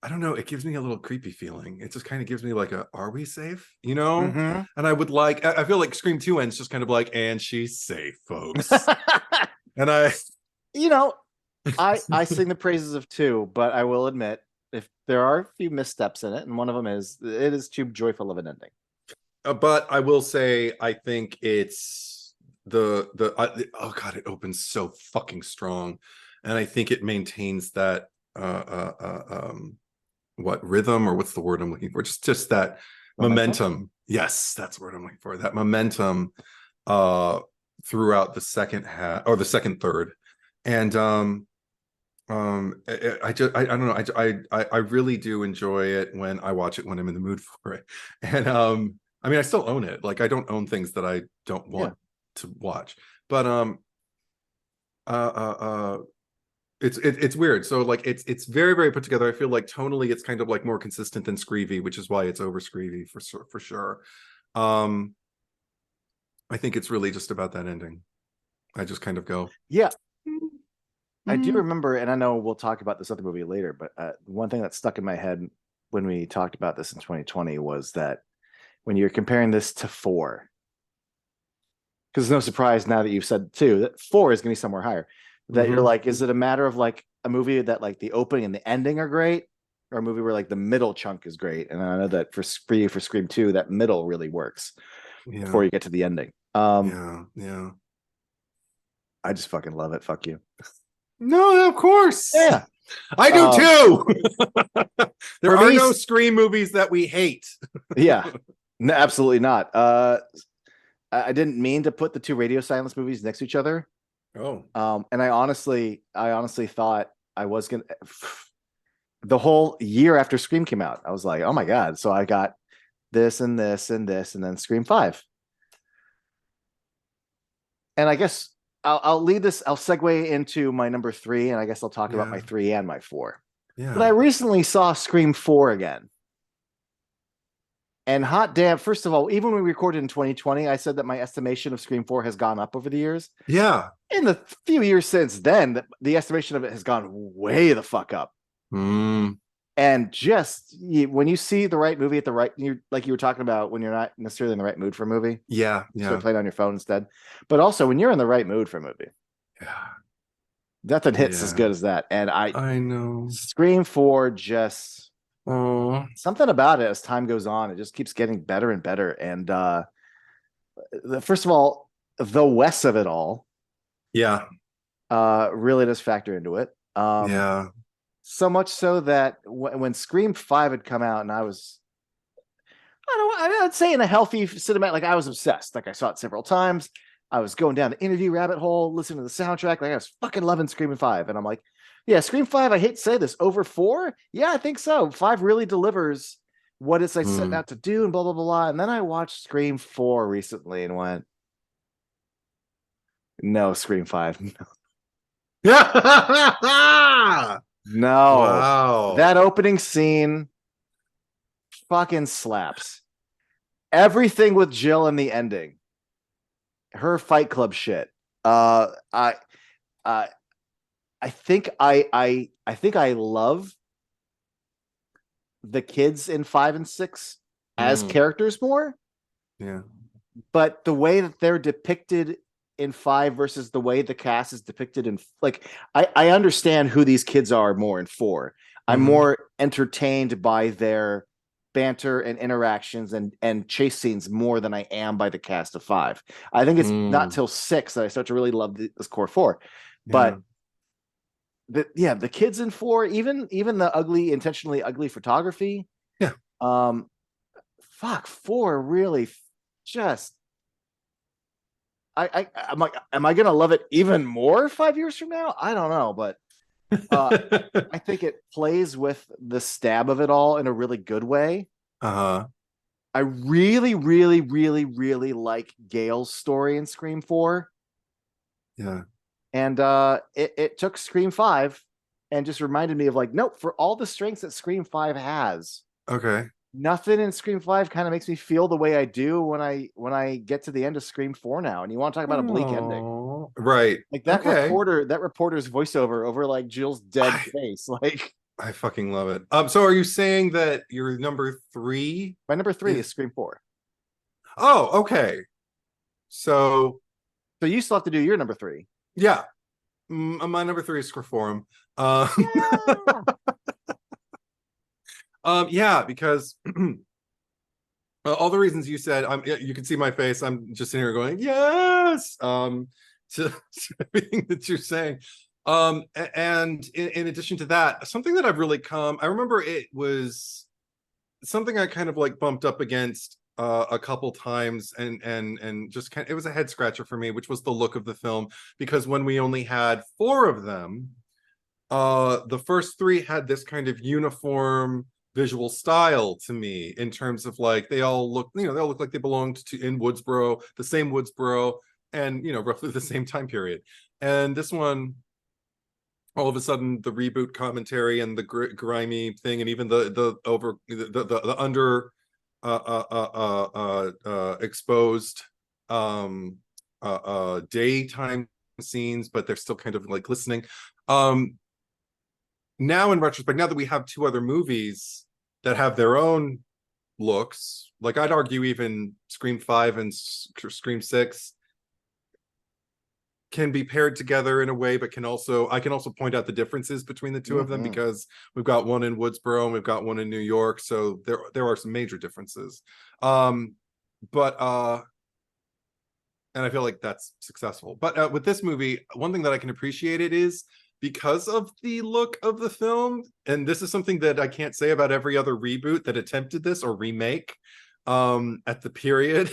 [SPEAKER 2] I don't know, it gives me a little creepy feeling. It just kind of gives me like are we safe? And I feel like Scream 2 ends just kind of like, and she's safe, folks. And I
[SPEAKER 1] sing the praises of 2, but I will admit, if there are a few missteps in it, and one of them is it is too joyful of an ending.
[SPEAKER 2] But I will say, I think it's oh god, it opens so fucking strong, and I think it maintains that what rhythm, or what's the word I'm looking for? Just that momentum. Yes, that's the word I'm looking for. That momentum throughout the second half or the second third. And I don't know. I really do enjoy it when I watch it when I'm in the mood for it. And I mean, I still own it. Like I don't own things that I don't want to watch. But it's weird. So like it's very, very put together. I feel like tonally it's kind of like more consistent than Screevy, which is why it's over Screevy for sure. I think it's really just about that ending. I just kind of go,
[SPEAKER 1] yeah. I do remember, and I know we'll talk about this other movie later, but one thing that stuck in my head when we talked about this in 2020 was that when you're comparing this to 4, because it's no surprise now that you've said 2, that 4 is going to be somewhere higher. That you're like, is it a matter of like a movie that like the opening and the ending are great, or a movie where like the middle chunk is great? And I know that for you for Scream 2, that middle really works before you get to the ending.
[SPEAKER 2] Yeah.
[SPEAKER 1] I just fucking love it. Fuck you.
[SPEAKER 2] No, of course.
[SPEAKER 1] Yeah.
[SPEAKER 2] I do too. There are no Scream movies that we hate.
[SPEAKER 1] Yeah. No, absolutely not. I didn't mean to put the 2 Radio Silence movies next to each other.
[SPEAKER 2] Oh.
[SPEAKER 1] And I honestly thought I was gonna. the whole year after Scream came out. I was like, oh my God. So I got this and this and this, and then Scream 5. And I guess I'll lead this, I'll segue into my number 3, and I guess I'll talk about my 3 and my 4. But I recently saw Scream 4 again. And hot damn, first of all, even when we recorded in 2020, I said that my estimation of Scream 4 has gone up over the years.
[SPEAKER 2] Yeah.
[SPEAKER 1] In the few years since then, the estimation of it has gone way the fuck up. And just when you see the right movie at the right, like you were talking about, when you're not necessarily in the right mood for a movie, start playing on your phone instead. But also when you're in the right mood for a movie, nothing hits as good as that. And
[SPEAKER 2] I know
[SPEAKER 1] Scream 4 just something about it as time goes on, it just keeps getting better and better. And first of all, the Wes of it all, really does factor into it. So much so that when Scream 5 had come out, and I'd say in a healthy cinematic, like I was obsessed. Like I saw it several times. I was going down the interview rabbit hole, listening to the soundtrack. Like I was fucking loving Scream 5. And I'm like, yeah, Scream 5, I hate to say this, over 4? Yeah, I think so. 5 really delivers what it's like setting out to do and blah, blah, blah, blah. And then I watched Scream 4 recently and went, no, Scream 5.
[SPEAKER 2] Yeah.
[SPEAKER 1] No.
[SPEAKER 2] Wow.
[SPEAKER 1] That opening scene fucking slaps. Everything with Jill in the ending. Her Fight Club shit. I think I love the kids in 5 and 6 as characters more.
[SPEAKER 2] Yeah.
[SPEAKER 1] But the way that they're depicted in 5 versus the way the cast is depicted in, like, I understand who these kids are more in 4. I'm more entertained by their banter and interactions and chase scenes more than I am by the cast of 5. I think it's not till 6 that I start to really love this core 4. But the kids in 4, even the intentionally ugly photography. Fuck, 4 really just. I'm like, am I gonna love it even more 5 years from now? I don't know, but I think it plays with the stab of it all in a really good way. I really, really, really, really like Gail's story in Scream 4. And it took Scream 5 and just reminded me of, like, nope, for all the strengths that Scream 5 has, nothing in Scream 5 kind of makes me feel the way I do when I get to the end of Scream 4 now. And you want to talk about a bleak ending.
[SPEAKER 2] Right.
[SPEAKER 1] Like that reporter's voiceover over like Jill's dead face. Like,
[SPEAKER 2] I fucking love it. So are you saying that your number 3?
[SPEAKER 1] My number 3 is Scream 4.
[SPEAKER 2] Oh, okay. So
[SPEAKER 1] you still have to do your number 3.
[SPEAKER 2] Yeah. My number 3 is Scriforum. Because all the reasons you said, you can see my face. I'm just sitting here going, yes, to everything that you're saying. And in addition to that, something that I've really I remember it was something I kind of like bumped up against a couple times and just it was a head scratcher for me, which was the look of the film, because when we only had 4 of them, the first 3 had this kind of uniform visual style to me, in terms of like they all look like they belonged in Woodsboro, the same Woodsboro, and roughly the same time period. And this one, all of a sudden, the reboot commentary and the grimy thing, and even the under exposed daytime scenes, but they're still kind of like listening. Now in retrospect, now that we have 2 other movies that have their own looks, like I'd argue even Scream 5 and Scream 6 can be paired together in a way, but I can also point out the differences between the 2 of them, because we've got one in Woodsboro and we've got one in New York, so there are some major differences. And I feel like that's successful. But with this movie, one thing that I can appreciate it is because of the look of the film, and this is something that I can't say about every other reboot that attempted this or remake at the period.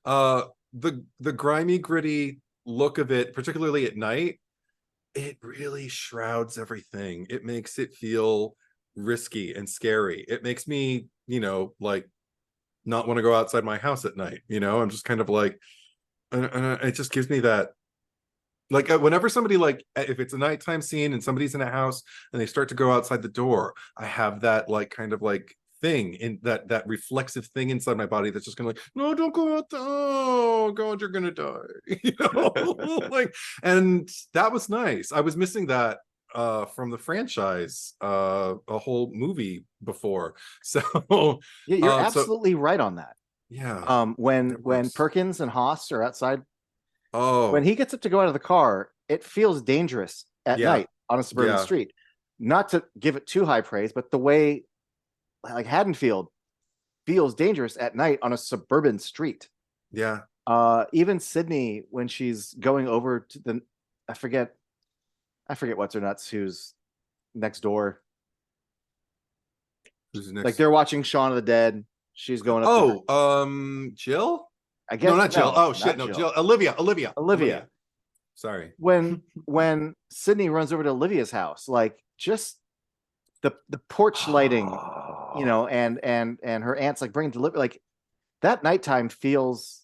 [SPEAKER 2] The grimy, gritty look of it, particularly at night, it really shrouds everything. It makes it feel risky and scary. It makes me, like not want to go outside my house at night. I'm just kind of like, it just gives me that, like, whenever somebody, like, if it's a nighttime scene and somebody's in a house and they start to go outside the door, I have that, like, kind of like thing in that reflexive thing inside my body that's just gonna like, no, don't go out there. Oh God, you're gonna die. Like, and that was nice. I was missing that from the franchise, a whole movie before. So
[SPEAKER 1] Yeah, you're
[SPEAKER 2] so
[SPEAKER 1] absolutely right on that.
[SPEAKER 2] yeah,
[SPEAKER 1] When Perkins and Haas are outside, when
[SPEAKER 2] oh
[SPEAKER 1] he gets up to go out of the car, it feels dangerous at
[SPEAKER 2] yeah,
[SPEAKER 1] night on a suburban
[SPEAKER 2] yeah,
[SPEAKER 1] street. Not to give it too high praise, but the way like Haddonfield feels dangerous at night on a suburban street.
[SPEAKER 2] yeah.
[SPEAKER 1] Even Sydney, when she's going over to the, I forget what's her nuts, who's next door.
[SPEAKER 2] Who's
[SPEAKER 1] Like
[SPEAKER 2] next?
[SPEAKER 1] they're watching Shaun of the Dead. She's going up to her,
[SPEAKER 2] Jill?
[SPEAKER 1] I
[SPEAKER 2] No,
[SPEAKER 1] guess
[SPEAKER 2] not Jill.
[SPEAKER 1] no,
[SPEAKER 2] Oh
[SPEAKER 1] not
[SPEAKER 2] shit, no,
[SPEAKER 1] Jill.
[SPEAKER 2] Jill. Olivia. Sorry.
[SPEAKER 1] When Sydney runs over to Olivia's house, like just the porch lighting, and her aunt's like bringing delivery, like that nighttime feels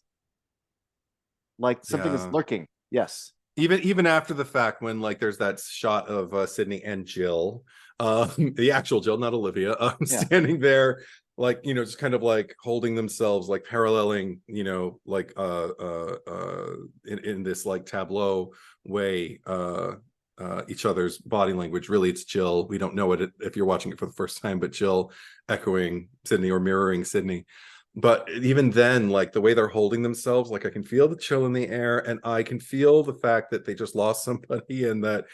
[SPEAKER 1] like something is
[SPEAKER 2] Yeah.
[SPEAKER 1] lurking. Yes.
[SPEAKER 2] Even after the fact, when like there's that shot of Sydney and Jill, the actual Jill, not Olivia,
[SPEAKER 1] Yeah.
[SPEAKER 2] standing there, like, just kind of like holding themselves, like paralleling, like in this like tableau way, each other's body language. Really, it's Jill. We don't know it if you're watching it for the first time, but Jill echoing Sydney or mirroring Sydney. But even then, like the way they're holding themselves, like I can feel the chill in the air, and I can feel the fact that they just lost somebody and that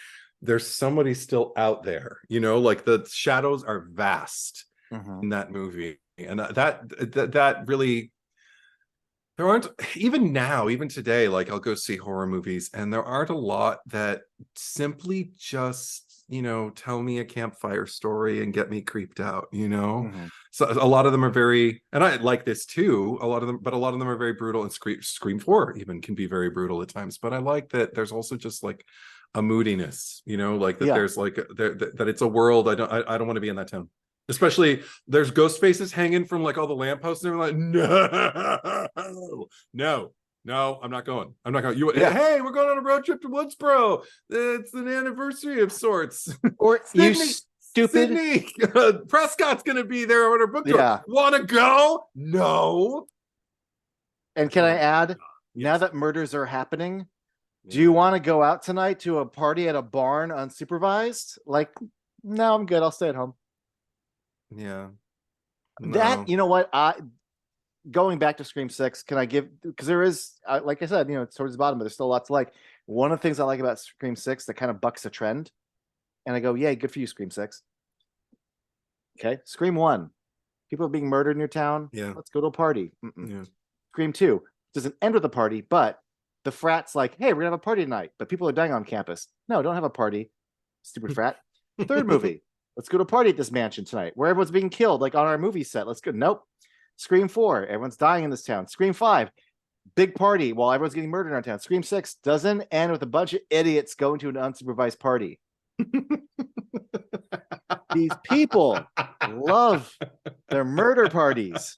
[SPEAKER 2] there's somebody still out there, like the shadows are vast in that movie. And that really, there aren't, even now, even today, like I'll go see horror movies and there aren't a lot that simply just, tell me a campfire story and get me creeped out. So a lot of them are very, and I like this too, a lot of them are very brutal, and Scream 4 even can be very brutal at times. But I like that there's also just like a moodiness, like that.
[SPEAKER 1] Yeah.
[SPEAKER 2] There's like that it's a world I don't want to be in that town. Especially there's ghost faces hanging from like all the lampposts, and they're like, no, I'm not going.
[SPEAKER 1] Yeah.
[SPEAKER 2] Hey, we're going on a road trip to Woodsboro. It's an anniversary of sorts.
[SPEAKER 1] Or you stupid
[SPEAKER 2] Sydney Prescott's gonna be there on her book tour.
[SPEAKER 1] Yeah.
[SPEAKER 2] Wanna go? No.
[SPEAKER 1] And can I add, now that murders are happening, do you want to go out tonight to a party at a barn unsupervised? Like, no, I'm good. I'll stay at home.
[SPEAKER 2] Yeah.
[SPEAKER 1] That, you know what? Going back to Scream 6, can I give, because there is, like I said, it's towards the bottom, but there's still lots to like. One of the things I like about Scream 6 that kind of bucks a trend, and I go, yay, good for you, Scream 6. Okay, Scream 1, people are being murdered in your town.
[SPEAKER 2] Yeah.
[SPEAKER 1] Let's go to a party.
[SPEAKER 2] Yeah.
[SPEAKER 1] Scream 2 doesn't end with a party, but the frat's like, hey, we're gonna have a party tonight, but people are dying on campus. No, don't have a party, stupid frat. Third movie, let's go to a party at this mansion tonight where everyone's being killed, like on our movie set. Let's go. Nope. Scream 4, everyone's dying in this town. Scream 5, big party while everyone's getting murdered in our town. Scream 6 doesn't end with a bunch of idiots going to an unsupervised party. These people love their murder parties.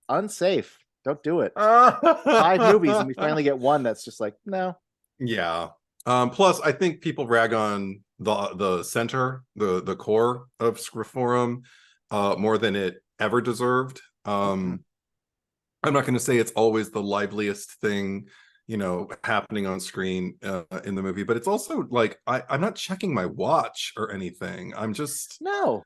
[SPEAKER 1] Unsafe. Don't do it. 5 movies and we finally get one that's just like, no.
[SPEAKER 2] Yeah. Plus, I think people rag on the center, the core of Scriforum, more than it ever deserved. I'm not going to say it's always the liveliest thing, happening on screen in the movie, but it's also like I'm not checking my watch or anything. I'm just
[SPEAKER 1] no.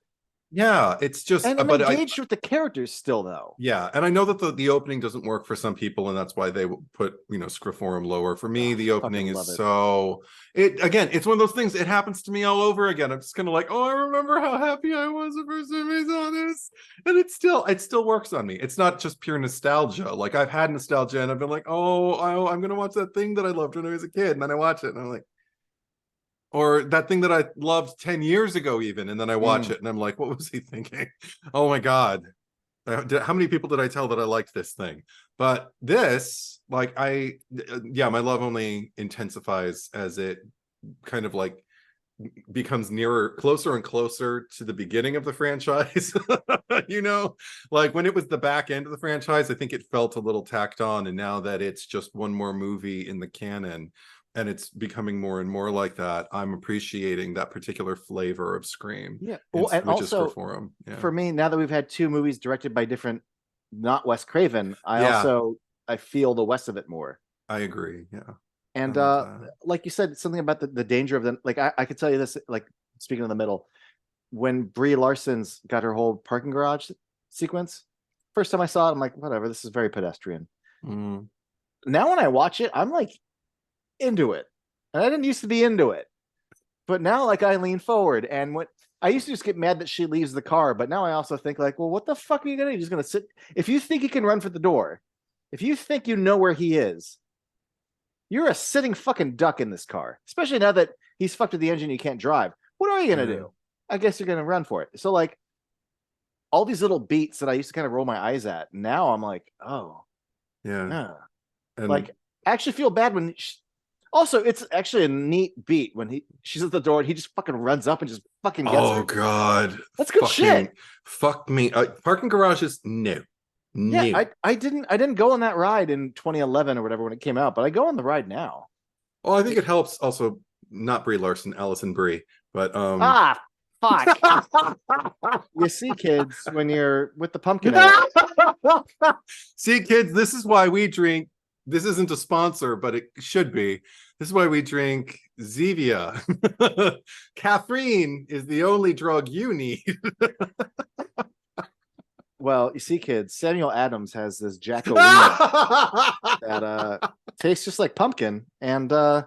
[SPEAKER 2] Yeah, it's just,
[SPEAKER 1] and I'm engaged with the characters still, though.
[SPEAKER 2] Yeah, and I know that the opening doesn't work for some people, and that's why they put Scriforum lower. For me, the opening is so it's one of those things. It happens to me all over again. I'm just kind of like, oh, I remember how happy I was the first time I saw this, and it still works on me. It's not just pure nostalgia. Like I've had nostalgia, and I've been like, oh, I'm gonna watch that thing that I loved when I was a kid, and then I watch it, and I'm like. Or that thing that I loved 10 years ago, even, and then I watch it and I'm like, what was he thinking? Oh my God. How many people did I tell that I liked this thing? But this, like, my love only intensifies as it kind of like becomes closer and closer to the beginning of the franchise. You know, like when it was the back end of the franchise, I think it felt a little tacked on, and now that it's just one more movie in the canon and it's becoming more and more like that, I'm appreciating that particular flavor of Scream.
[SPEAKER 1] Yeah. Well, and also for me, now that we've had 2 movies directed by different, not Wes Craven, I feel the Wes of it more.
[SPEAKER 2] I agree. Yeah.
[SPEAKER 1] And like you said, something about the danger of them. Like I could tell you this, like speaking in the middle, when Brie Larson's got her whole parking garage sequence, first time I saw it, I'm like, whatever, this is very pedestrian. Now when I watch it, I'm like into it. And I didn't used to be into it. But now like I lean forward, and what I used to just get mad that she leaves the car, but now I also think like, well, what the fuck are you gonna do? You're just gonna sit. If you think you can run for the door, if you think you know where he is, you're a sitting fucking duck in this car, especially now that he's fucked with the engine. You can't drive. What are you going to do? I guess you're going to run for it. So like all these little beats that I used to kind of roll my eyes at. Now I'm like, oh yeah. And like I actually feel bad when also it's actually a neat beat when she's at the door and he just fucking runs up and just fucking gets her.
[SPEAKER 2] Oh God.
[SPEAKER 1] That's good shit.
[SPEAKER 2] Fuck me. Parking garages, no.
[SPEAKER 1] Yeah, I didn't go on that ride in 2011 or whatever when it came out, but I go on the ride now.
[SPEAKER 2] Well, I think it helps also not Brie Larson, Allison Brie, but
[SPEAKER 1] fuck. You see, kids, when you're with the pumpkin ale.
[SPEAKER 2] See, kids, this is why we drink. This isn't a sponsor, but it should be. This is why we drink Zevia. Caffeine is the only drug you need.
[SPEAKER 1] Well, you see, kids, Samuel Adams has this Jack O'Lea that tastes just like pumpkin, and
[SPEAKER 2] oh,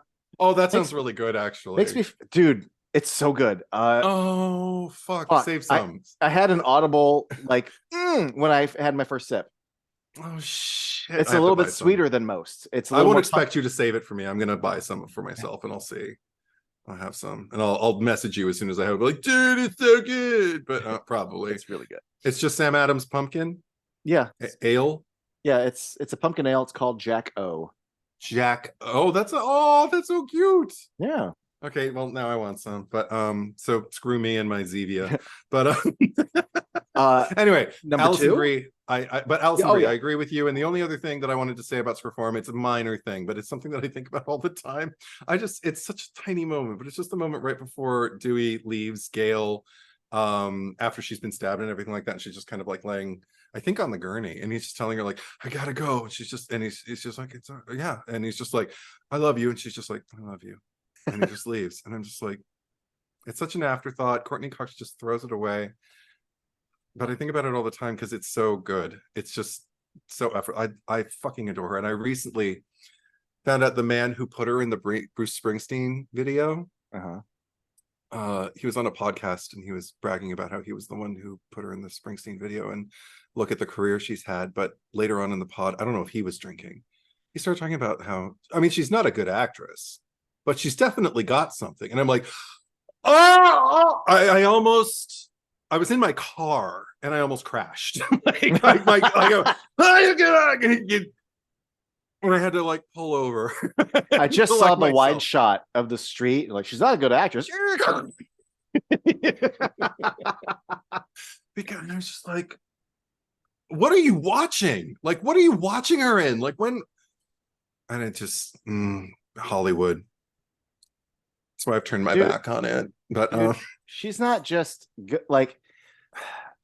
[SPEAKER 2] that sounds really good, actually.
[SPEAKER 1] Makes me, dude, it's so good.
[SPEAKER 2] Oh fuck, save some.
[SPEAKER 1] I had an audible like when I had my first sip.
[SPEAKER 2] Oh shit!
[SPEAKER 1] It's a little bit sweeter than most.
[SPEAKER 2] I won't expect you to save it for me. I'm gonna buy some for myself, and I'll see. I'll have some, and I'll message you as soon as I have. Like, dude, it's so good. But probably
[SPEAKER 1] it's really good.
[SPEAKER 2] It's just Sam Adams pumpkin.
[SPEAKER 1] Yeah,
[SPEAKER 2] ale.
[SPEAKER 1] Yeah, it's a pumpkin ale. It's called Jack O.
[SPEAKER 2] Jack. Oh, that's so cute.
[SPEAKER 1] Yeah.
[SPEAKER 2] Okay, well now I want some, but so screw me and my Zevia. But anyway,
[SPEAKER 1] number
[SPEAKER 2] Allison
[SPEAKER 1] 2.
[SPEAKER 2] Brie, Allison Brie, I agree with you. And the only other thing that I wanted to say about Perform, it's a minor thing, but it's something that I think about all the time. It's such a tiny moment, but it's just the moment right before Dewey leaves Gail, after she's been stabbed and everything like that, and she's just kind of like laying, I think, on the gurney, and he's just telling her like, I gotta go. And he's just like, it's yeah, and he's just like, I love you, and she's just like, I love you. And he just leaves, and I'm just like, it's such an afterthought. Courtney Cox just throws it away, but I think about it all the time because it's so good. It's just so effort. I fucking adore her, and I recently found out the man who put her in the Bruce Springsteen video. He was on a podcast and he was bragging about how he was the one who put her in the Springsteen video, and look at the career she's had. But later on in the pod, I don't know if he was drinking, he started talking about how, I mean, she's not a good actress, but she's definitely got something. And I'm like, I was in my car and I almost crashed. I go, and I had to like pull over.
[SPEAKER 1] I just saw the wide shot of the street. Like, she's not a good actress.
[SPEAKER 2] Because I was just like, what are you watching? Like, what are you watching her in? Like, when? And it just Hollywood. That's why I've turned my back on it. But
[SPEAKER 1] she's not just good. Like,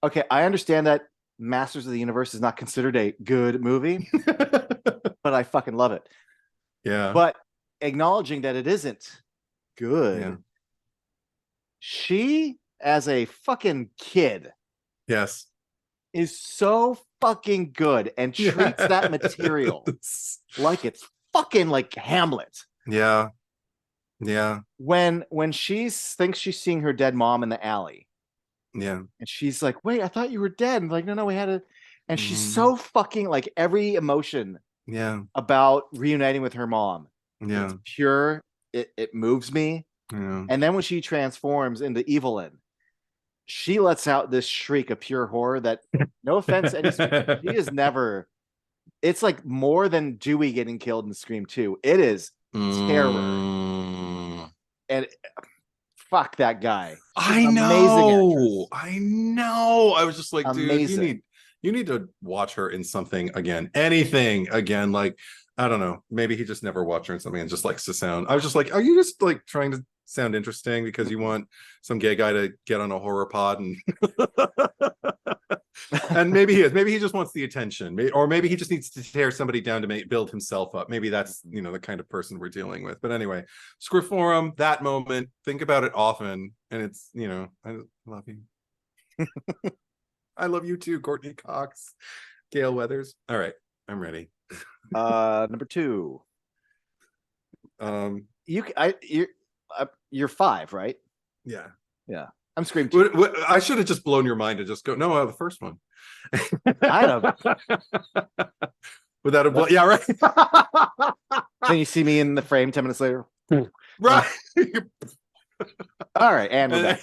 [SPEAKER 1] okay, I understand that Masters of the Universe is not considered a good movie, but I fucking love it.
[SPEAKER 2] Yeah.
[SPEAKER 1] But acknowledging that it isn't good, she, as a fucking kid,
[SPEAKER 2] yes,
[SPEAKER 1] is so fucking good and treats that material like it's fucking like Hamlet.
[SPEAKER 2] Yeah. Yeah.
[SPEAKER 1] When she thinks she's seeing her dead mom in the alley.
[SPEAKER 2] Yeah.
[SPEAKER 1] And she's like, wait, I thought you were dead. And like, no, we had a, and she's so fucking like every emotion about reuniting with her mom.
[SPEAKER 2] Yeah.
[SPEAKER 1] It's pure. It moves me.
[SPEAKER 2] Yeah.
[SPEAKER 1] And then when she transforms into Evelyn, she lets out this shriek of pure horror that, no offense, she is never, it's like more than Dewey getting killed in Scream 2. It is terror. And fuck that guy.
[SPEAKER 2] I
[SPEAKER 1] Amazing
[SPEAKER 2] know.
[SPEAKER 1] actress.
[SPEAKER 2] I know. I was just like, dude,
[SPEAKER 1] Amazing.
[SPEAKER 2] you need to watch her in something again. Anything again. Like, I don't know. Maybe he just never watched her in something and just likes to sound. I was just like, are you just like trying to sound interesting because you want some gay guy to get on a horror pod and and maybe he is. Maybe he just wants the attention, or maybe he just needs to tear somebody down to build himself up. Maybe that's the kind of person we're dealing with. But anyway, Scriptorum, that moment, think about it often, and it's I love you. I love you too, Courtney Cox, Gail Weathers. All right, I'm ready.
[SPEAKER 1] Number 2. You're 5, right?
[SPEAKER 2] Yeah.
[SPEAKER 1] I'm Scream 2.
[SPEAKER 2] I should have just blown your mind and just go, no, the first one.
[SPEAKER 1] I don't.
[SPEAKER 2] Without a yeah, right.
[SPEAKER 1] Then you see me in the frame 10 minutes later.
[SPEAKER 2] Right.
[SPEAKER 1] All right, and we're back.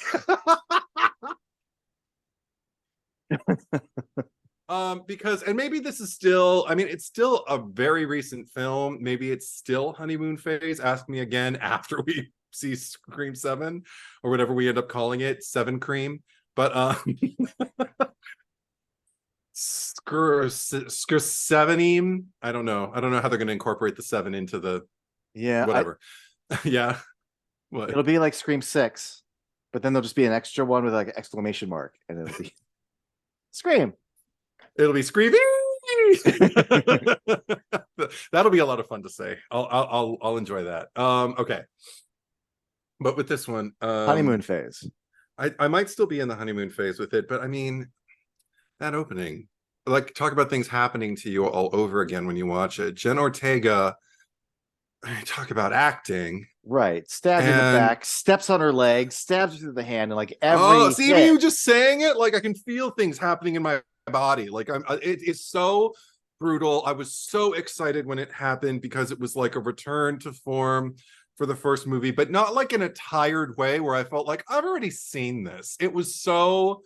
[SPEAKER 2] Because, and maybe this is still, I mean, it's still a very recent film. Maybe it's still honeymoon phase. Ask me again after we see Scream 7 or whatever we end up calling it, 7 Cream. But Sevenim. I don't know how they're going to incorporate the 7 into the whatever. Yeah. What?
[SPEAKER 1] It'll be like Scream 6, but then there'll just be an extra one with like an exclamation mark, and it'll be Scream.
[SPEAKER 2] It'll be Screaming. That'll be a lot of fun to say. I'll enjoy that. Okay. But with this one,
[SPEAKER 1] honeymoon phase.
[SPEAKER 2] I might still be in the honeymoon phase with it, but I mean, that opening, like, talk about things happening to you all over again when you watch it. Jen Ortega, talk about acting.
[SPEAKER 1] Right. Stabbed in the back, steps on her leg, stabs her through the hand, and like every
[SPEAKER 2] even you just saying it, like I can feel things happening in my body. Like it's so brutal. I was so excited when it happened because it was like a return to form for the first movie, but not like in a tired way where I felt like I've already seen this. It was so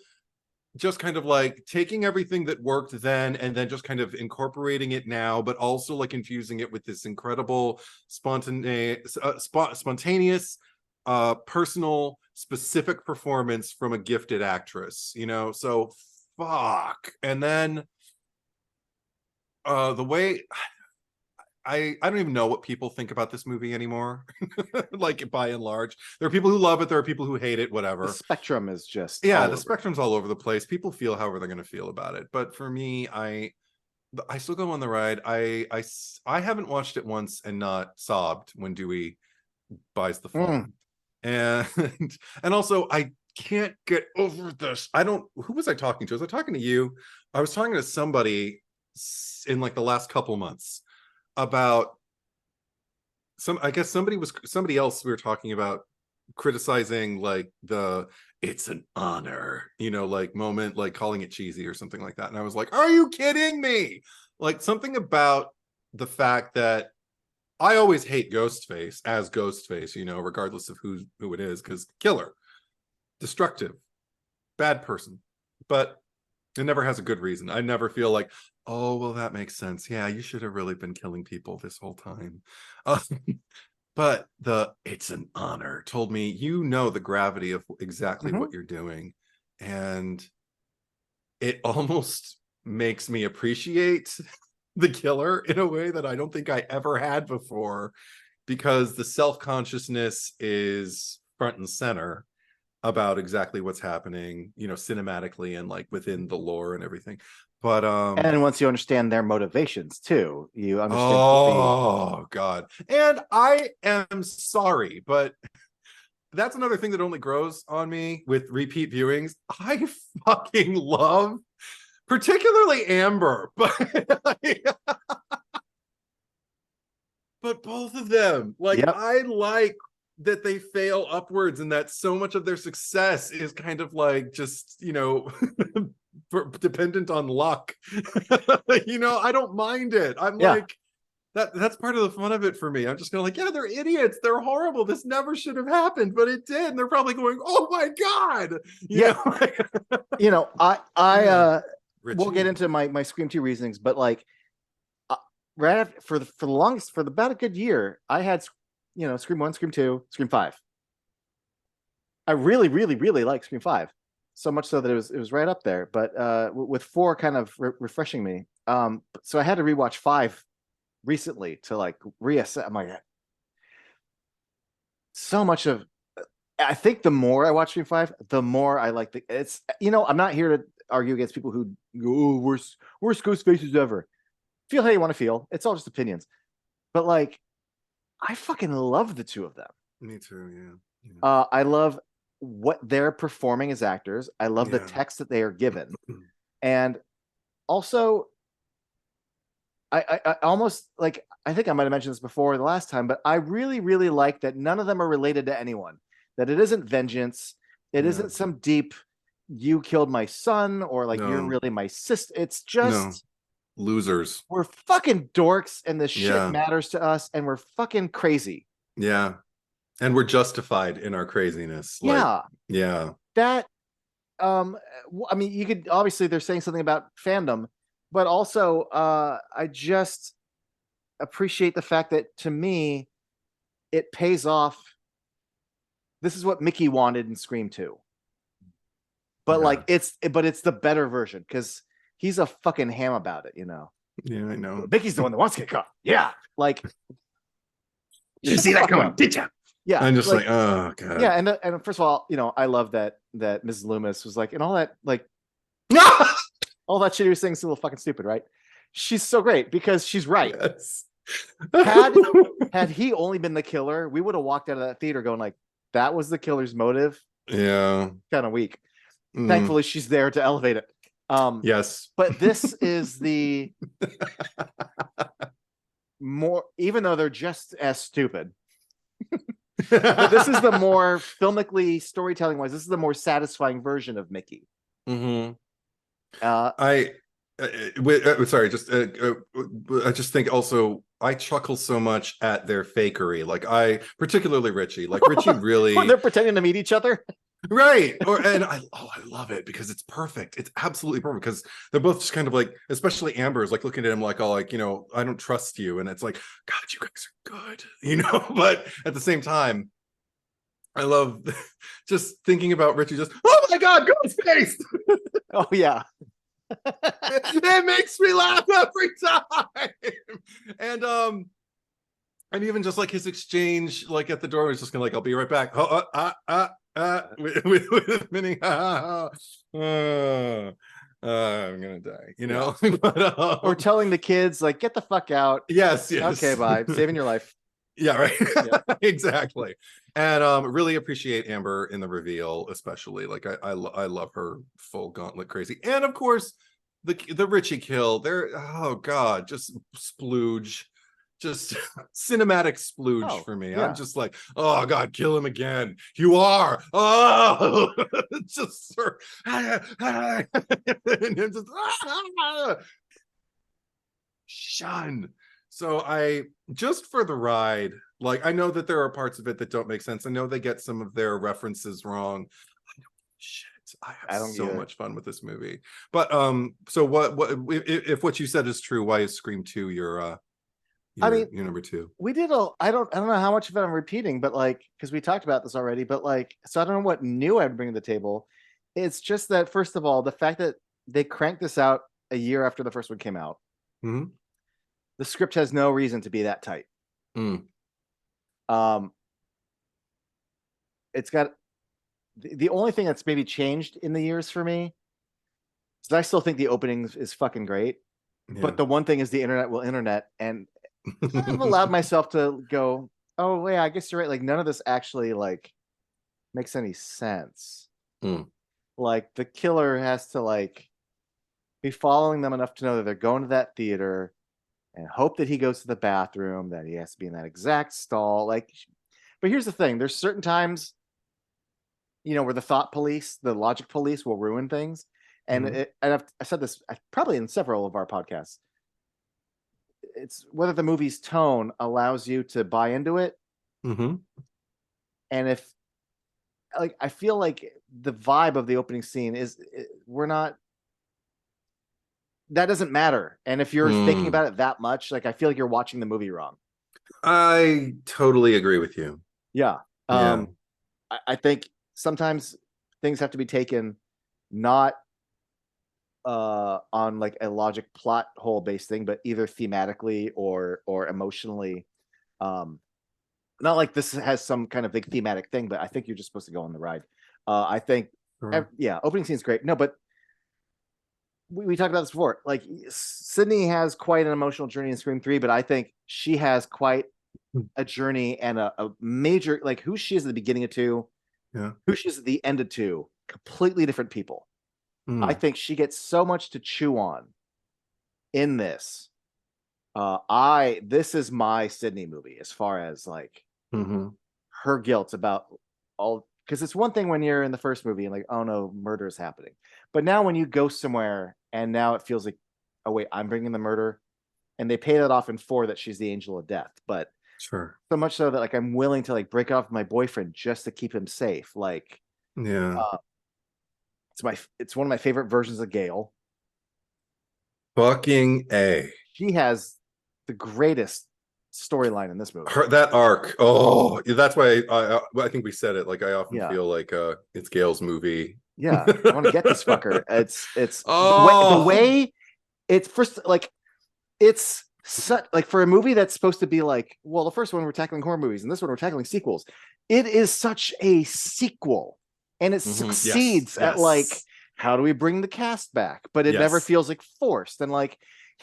[SPEAKER 2] just kind of like taking everything that worked then and then just kind of incorporating it now, but also like infusing it with this incredible spontaneous personal specific performance from a gifted actress, so fuck. And then the way I don't even know what people think about this movie anymore. Like, by and large, there are people who love it, there are people who hate it, whatever.
[SPEAKER 1] The spectrum is just
[SPEAKER 2] the spectrum's all over the place. People feel however they're going to feel about it, but for me, I still go on the ride. I haven't watched it once and not sobbed when Dewey buys the phone. And also I can't get over this. Who was I talking to? Was I talking to you? I was talking to somebody in like the last couple months about somebody else we were talking about criticizing like the "it's an honor," like moment, like calling it cheesy or something like that. And I was like, are you kidding me? Like, something about the fact that I always hate Ghostface as Ghostface, regardless of who it is, because killer, destructive, bad person, but it never has a good reason. I never feel like, oh, well, that makes sense. Yeah, you should have really been killing people this whole time. But "it's an honor" told me, the gravity of exactly what you're doing. And it almost makes me appreciate the killer in a way that I don't think I ever had before, because the self-consciousness is front and center about exactly what's happening, cinematically and like within the lore and everything. But
[SPEAKER 1] and once you understand their motivations too, you understand.
[SPEAKER 2] Oh God. And I am sorry, but that's another thing that only grows on me with repeat viewings. I fucking love particularly Amber, but but both of them, like, yep. I like that they fail upwards and that so much of their success is kind of like just dependent on luck. I don't mind it. I'm like, that's part of the fun of it for me. I'm just going like, yeah, they're idiots, they're horrible, this never should have happened, but it did, and they're probably going, oh my God.
[SPEAKER 1] We'll get into my Scream 2 reasonings, but like right after, for about a good year, I had Scream 1, Scream 2, Scream 5. I really, really, really like Scream 5. So much so that it was right up there. But with 4 kind of refreshing me. So I had to rewatch 5 recently to like reassess. I'm like, so much of I think the more I watch Scream 5, the more I like it's I'm not here to argue against people who go, oh, worst ghost faces ever. Feel how you want to feel. It's all just opinions. But like, I fucking love the two of them.
[SPEAKER 2] Me too, yeah.
[SPEAKER 1] I love what they're performing as actors. I love the
[SPEAKER 2] Yeah.
[SPEAKER 1] text that they are given. And also, I almost like, I think I might have mentioned this before the last time, but I really, really like that none of them are related to anyone. That it isn't vengeance. It isn't some deep, you killed my son, or like you're really my sister. It's just
[SPEAKER 2] losers.
[SPEAKER 1] we're fucking dorks and this shit matters to us and we're fucking crazy.
[SPEAKER 2] Yeah. And we're justified in our craziness.
[SPEAKER 1] Yeah.
[SPEAKER 2] Like, yeah.
[SPEAKER 1] That I mean, you could obviously they're saying something about fandom, but also I just appreciate the fact that to me it pays off. This is what Mickey wanted in Scream 2. But like it's the better version because he's a fucking ham about it,
[SPEAKER 2] Yeah, I know.
[SPEAKER 1] Mickey's the one that wants to get caught. Yeah. Like you see that coming, did you? Yeah.
[SPEAKER 2] I'm just like, oh god.
[SPEAKER 1] Yeah, and first of all, I love that Mrs. Loomis was like, and all that all that shit he was saying is a little fucking stupid, right? She's so great because she's right.
[SPEAKER 2] Yes.
[SPEAKER 1] Had he only been the killer, we would have walked out of that theater going like, that was the killer's motive.
[SPEAKER 2] Yeah.
[SPEAKER 1] Kind of weak. Thankfully, she's there to elevate it.
[SPEAKER 2] Yes.
[SPEAKER 1] But this is the more, even though they're just as stupid. But this is the more filmically, storytelling wise, this is the more satisfying version of Mickey.
[SPEAKER 2] Sorry, I just think also I chuckle so much at their fakery. Like particularly Richie. Like Richie really
[SPEAKER 1] they're pretending to meet each other.
[SPEAKER 2] Right. I love it because it's perfect. It's absolutely perfect because they're both just kind of like, especially Amber is like looking at him like all like, I don't trust you. And it's like, God, you guys are good, but at the same time, I love just thinking about Richie just, oh my God, Ghostface.
[SPEAKER 1] Oh yeah.
[SPEAKER 2] It makes me laugh every time. And even just like his exchange, like at the door, he's just gonna like, I'll be right back. With meaning, I'm gonna die, But,
[SPEAKER 1] or telling the kids like, get the fuck out.
[SPEAKER 2] Yes.
[SPEAKER 1] Okay, bye. Saving your life.
[SPEAKER 2] Yeah, right. Yeah. Exactly. And really appreciate Amber in the reveal, especially like I love her full gauntlet crazy, and of course the Richie kill. There, oh God, just splooge. Just cinematic splooge for me. Yeah. I'm just like, oh God, kill him again. You are. Oh, just sir. Shun. So I just for the ride, like I know that there are parts of it that don't make sense. I know they get some of their references wrong. I have so much fun with this movie. But so what if what you said is true, why is Scream 2 your you're number 2?
[SPEAKER 1] We did I don't know how much of it I'm repeating, but like, because we talked about this already, but like, so I don't know what new I'd bring to the table. It's just that, first of all, the fact that they cranked this out a year after the first one came out. The script has no reason to be that tight. It's got the only thing that's maybe changed in the years for me is I still think the opening is fucking great. But the one thing is the internet will internet, and I've allowed myself to go, oh yeah, I guess you're right. Like none of this actually like makes any sense. Like the killer has to like be following them enough to know that they're going to that theater and hope that he goes to the bathroom, that he has to be in that exact stall. Like, but here's the thing: there's certain times, where the thought police, the logic police, will ruin things. And I said this probably in several of our podcasts. It's whether the movie's tone allows you to buy into it. And if, like, I feel like the vibe of the opening scene is that doesn't matter. And if you're thinking about it that much, like, I feel like you're watching the movie wrong.
[SPEAKER 2] I totally agree with you.
[SPEAKER 1] Yeah. I think sometimes things have to be taken not on like a logic plot hole based thing, but either thematically or emotionally. Not like this has some kind of big thematic thing, but I think you're just supposed to go on the ride. I think, yeah, opening scene's great. No, but we talked about this before. Like Sydney has quite an emotional journey in Scream 3, but I think she has quite a journey and a major, like who she is at the beginning of 2, who she is at the end of 2, completely different people. I think she gets so much to chew on in this. This is my Sydney movie as far as like her guilt about all, because it's one thing when you're in the first movie and like, oh no, murder is happening. But now when you go somewhere and now it feels like, oh wait, I'm bringing the murder. And they pay that off in 4 that she's the angel of death. But so much so that like I'm willing to like break off with my boyfriend just to keep him safe. Like, it's one of my favorite versions of Gale.
[SPEAKER 2] Fucking A.
[SPEAKER 1] She has the greatest storyline in this movie.
[SPEAKER 2] That arc. Oh, that's why I think we said it. Like I often feel like it's Gale's movie.
[SPEAKER 1] Yeah, I want to get this fucker. It's the way it's first, like it's such like for a movie that's supposed to be like, well, the first one we're tackling horror movies and this one we're tackling sequels. It is such a sequel, and it succeeds at like, how do we bring the cast back? But it never feels like forced, and like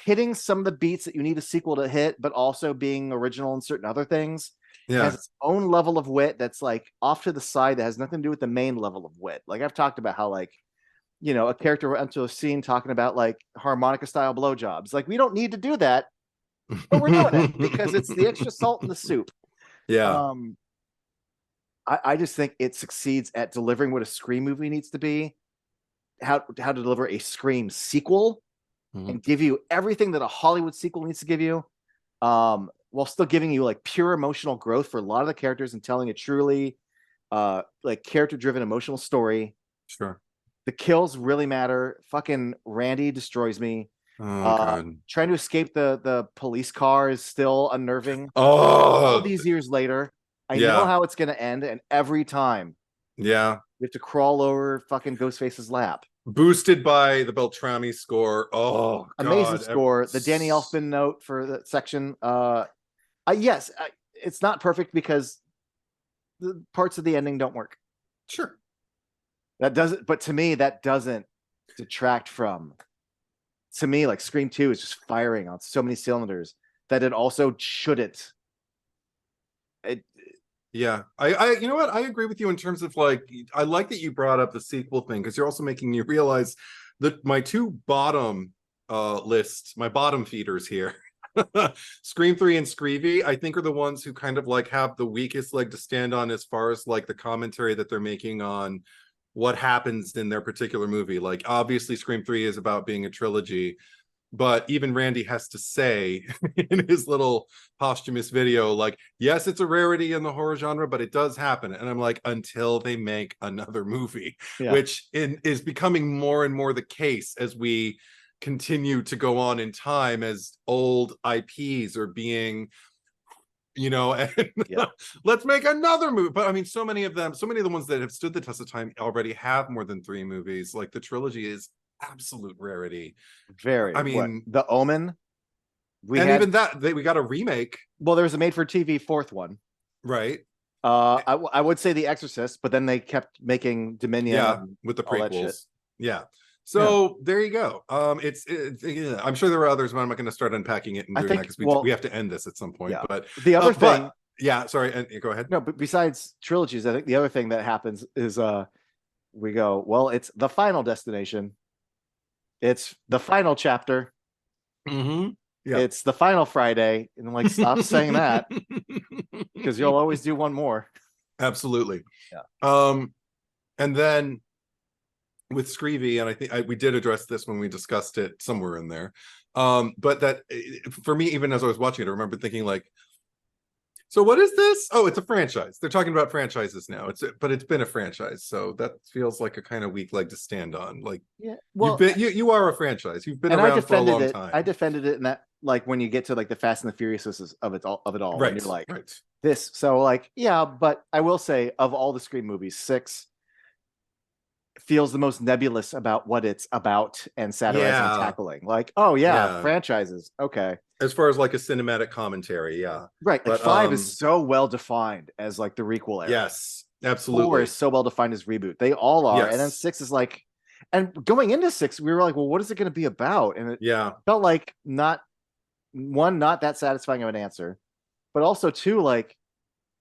[SPEAKER 1] hitting some of the beats that you need a sequel to hit, but also being original in certain other things. It has its own level of wit that's like off to the side that has nothing to do with the main level of wit. Like I've talked about how like, you know, a character went into a scene talking about like harmonica style blowjobs. Like we don't need to do that, but we're doing it because it's the extra salt in the soup. I just think it succeeds at delivering what a Scream movie needs to be, how to deliver a Scream sequel and give you everything that a Hollywood sequel needs to give you, while still giving you like pure emotional growth for a lot of the characters and telling a truly like character-driven emotional story. The kills really matter. Fucking Randy destroys me. God. Trying to escape the police car is still unnerving. All these years later, I know how it's going to end, and every time, we have to crawl over fucking Ghostface's lap.
[SPEAKER 2] Boosted by the Beltrami score. Oh,
[SPEAKER 1] amazing score. The Danny Elfman note for the section. It's not perfect because the parts of the ending don't work. That doesn't, but to me, that doesn't detract from. To me, like Scream 2 is just firing on so many cylinders that it also shouldn't.
[SPEAKER 2] I you know what, I agree with you in terms of like, I like that you brought up the sequel thing, because you're also making me realize that my two bottom lists, my bottom feeders here, Scream 3 and Screevy, I think are the ones who kind of like have the weakest leg to stand on as far as like the commentary that they're making on what happens in their particular movie. Like obviously Scream 3 is about being a trilogy, but even Randy has to say in his little posthumous video, like, yes, it's a rarity in the horror genre, but it does happen. And I'm like, until they make another movie, which is becoming more and more the case as we continue to go on in time, as old IPs are being, you know, and let's make another movie. But I mean, so many of the ones that have stood the test of time already have more than 3 movies. Like the trilogy is absolute rarity.
[SPEAKER 1] I mean, The Omen,
[SPEAKER 2] we got a remake.
[SPEAKER 1] Well, there was a made-for-TV 4th one,
[SPEAKER 2] right?
[SPEAKER 1] I would say The Exorcist, but then they kept making Dominion,
[SPEAKER 2] with the prequels. So there you go. It's I'm sure there are others, but I'm not going to start unpacking it and doing that because we have to end this at some point. But
[SPEAKER 1] the other thing,
[SPEAKER 2] sorry, and go ahead.
[SPEAKER 1] No, but besides trilogies, I think the other thing that happens is we go, well, it's the final destination. It's the final chapter. It's the final Friday. And I'm like, stop saying that because you'll always do one more.
[SPEAKER 2] Absolutely. And then with Screevy, and I think we did address this when we discussed it somewhere in there. But that for me, even as I was watching it, I remember thinking like, so what is this? Oh, it's a franchise. They're talking about franchises now. But it's been a franchise, so that feels like a kind of weak leg to stand on. Like, you are a franchise. You've been around for a long time.
[SPEAKER 1] I defended it in that, like when you get to like the Fast and the Furious of it all,
[SPEAKER 2] right?
[SPEAKER 1] And you're like this. So like, but I will say, of all the Scream movies, 6 feels the most nebulous about what it's about and satirizing and
[SPEAKER 2] Yeah,
[SPEAKER 1] tackling. Like, oh yeah,
[SPEAKER 2] yeah.
[SPEAKER 1] franchises. Okay.
[SPEAKER 2] As far as like a cinematic commentary, yeah.
[SPEAKER 1] Right. Like
[SPEAKER 2] But
[SPEAKER 1] 5 is so well defined as like the requel era.
[SPEAKER 2] yes,
[SPEAKER 1] 4 is
[SPEAKER 2] absolutely.
[SPEAKER 1] so well defined as reboot. They all are. And then
[SPEAKER 2] Yes.
[SPEAKER 1] 6 is like, and going into 6, we were like, well, what is it going to be about? And it
[SPEAKER 2] Yeah.
[SPEAKER 1] felt like not that satisfying of an answer, but also two, like,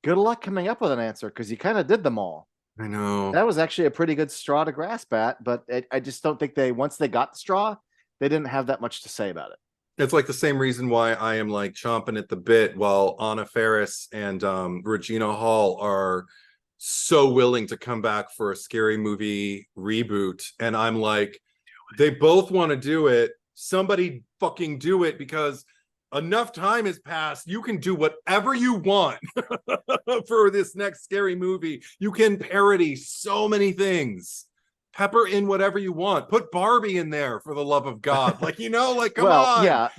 [SPEAKER 1] good luck coming up with an answer because you kind of did them all.
[SPEAKER 2] I know.
[SPEAKER 1] That was actually a pretty good straw to grasp at, but I just don't think once they got the straw, they didn't have that much to say about it.
[SPEAKER 2] It's like the same reason why I am like chomping at the bit while Anna Faris and Regina Hall are so willing to come back for a Scary Movie reboot. And I'm like, they both want to do it. Somebody fucking do it, because enough time has passed. You can do whatever you want for this next Scary Movie. You can parody so many things. Pepper in whatever you want. Put Barbie in there, for the love of God. Like, like, come
[SPEAKER 1] Well,
[SPEAKER 2] on.
[SPEAKER 1] yeah,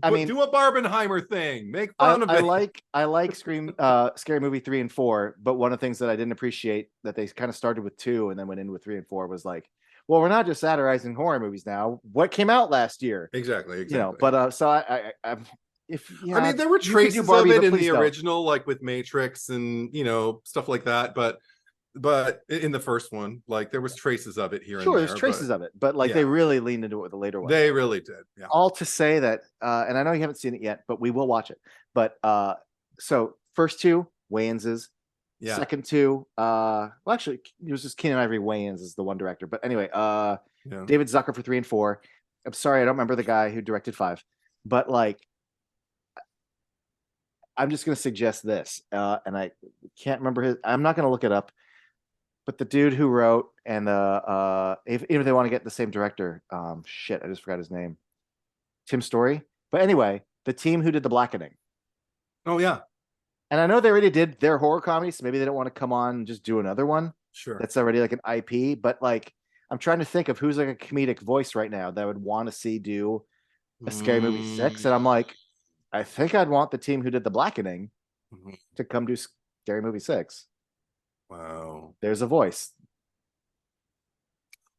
[SPEAKER 1] I mean,
[SPEAKER 2] do a Barbenheimer thing. Make fun of it.
[SPEAKER 1] I like Scary Movie 3 and 4, but one of the things that I didn't appreciate that they kind of started with 2 and then went in with 3 and 4 was like, well, we're not just satirizing horror movies now. What came out last year?
[SPEAKER 2] Exactly.
[SPEAKER 1] But so I if
[SPEAKER 2] I mean, there were traces
[SPEAKER 1] Barbie,
[SPEAKER 2] of it in the
[SPEAKER 1] don't.
[SPEAKER 2] original, like with Matrix and stuff like that, but in the first one, like, there was traces of it here and there.
[SPEAKER 1] There's traces of it, but like,
[SPEAKER 2] yeah,
[SPEAKER 1] they really leaned into it with the later one.
[SPEAKER 2] They really did. Yeah.
[SPEAKER 1] All to say that, and I know you haven't seen it yet, but we will watch it. But so first 2 Wayans',
[SPEAKER 2] Yeah.
[SPEAKER 1] second 2, well, actually, it was just Keenen Ivory Wayans is the one director. But anyway, David Zucker for 3 and 4. I'm sorry, I don't remember the guy who directed 5, but like, I'm just going to suggest this, and I can't remember I'm not going to look it up. But the dude who wrote, and even if they want to get the same director, shit, I just forgot his name. Tim Story. But anyway, the team who did The Blackening.
[SPEAKER 2] Oh yeah.
[SPEAKER 1] And I know they already did their horror comedy, so maybe they don't want to come on and just do another one.
[SPEAKER 2] Sure.
[SPEAKER 1] That's already like an IP. But like, I'm trying to think of who's like a comedic voice right now that would want to see do a Scary Movie 6. And I'm like, I think I'd want the team who did The Blackening to come do Scary Movie 6.
[SPEAKER 2] Wow.
[SPEAKER 1] There's a voice.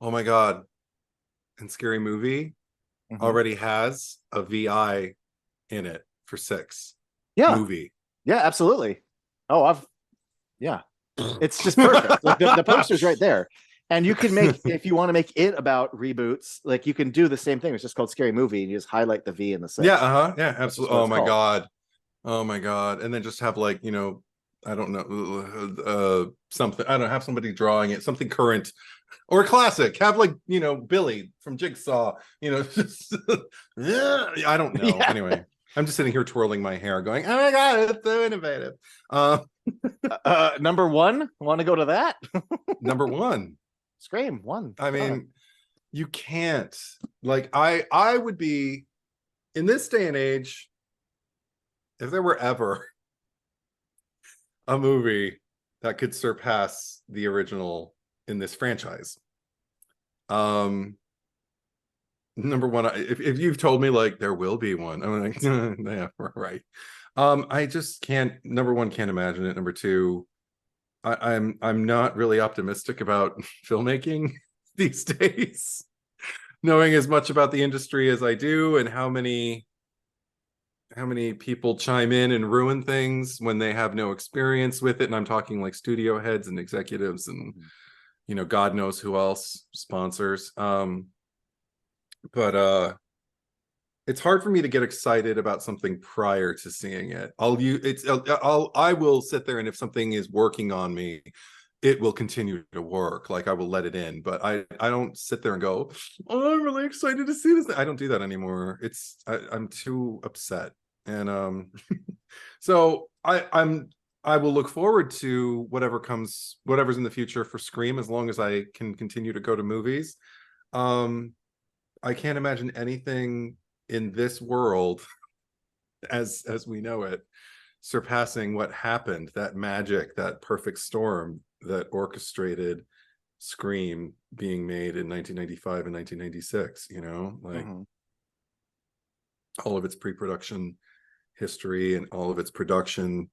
[SPEAKER 2] Oh my God. And Scary Movie already has a VI in it for 6.
[SPEAKER 1] Yeah.
[SPEAKER 2] Movie.
[SPEAKER 1] Yeah, absolutely. Oh, it's just perfect. Like, the poster's right there. And you can make, if you want to make it about reboots, like, you can do the same thing. It's just called Scary Movie, and you just highlight the V in the 6.
[SPEAKER 2] Yeah, yeah, absolutely. Oh my
[SPEAKER 1] called.
[SPEAKER 2] God. Oh my God. And then just have, like, I don't know, something. I don't have somebody drawing it, something current or classic. Have, like, Billy from Jigsaw. Just, I don't know. Yeah. Anyway, I'm just sitting here twirling my hair, going, "Oh my God, it's so innovative."
[SPEAKER 1] Number 1. Want to go to that?
[SPEAKER 2] Number 1,
[SPEAKER 1] Scream 1.
[SPEAKER 2] I mean, you can't. Like, I would be, in this day and age, if there were ever a movie that could surpass the original in this franchise, number 1, if you've told me, like, there will be one, I'm like, yeah, right. I just can't. Number 1, can't imagine it. Number 2, I'm not really optimistic about filmmaking these days, knowing as much about the industry as I do, and how many people chime in and ruin things when they have no experience with it. And I'm talking like studio heads and executives and God knows who else, sponsors. But it's hard for me to get excited about something prior to seeing it. I will sit there, and if something is working on me, it will continue to work. Like, I will let it in, but I don't sit there and go, "Oh, I'm really excited to see this." I don't do that anymore. I'm too upset. And so I will look forward to whatever's in the future for Scream, as long as I can continue to go to movies. I can't imagine anything in this world as we know it surpassing what happened, that magic, that perfect storm that orchestrated Scream being made in 1995 and 1996. Like, all of its pre-production history and all of its production,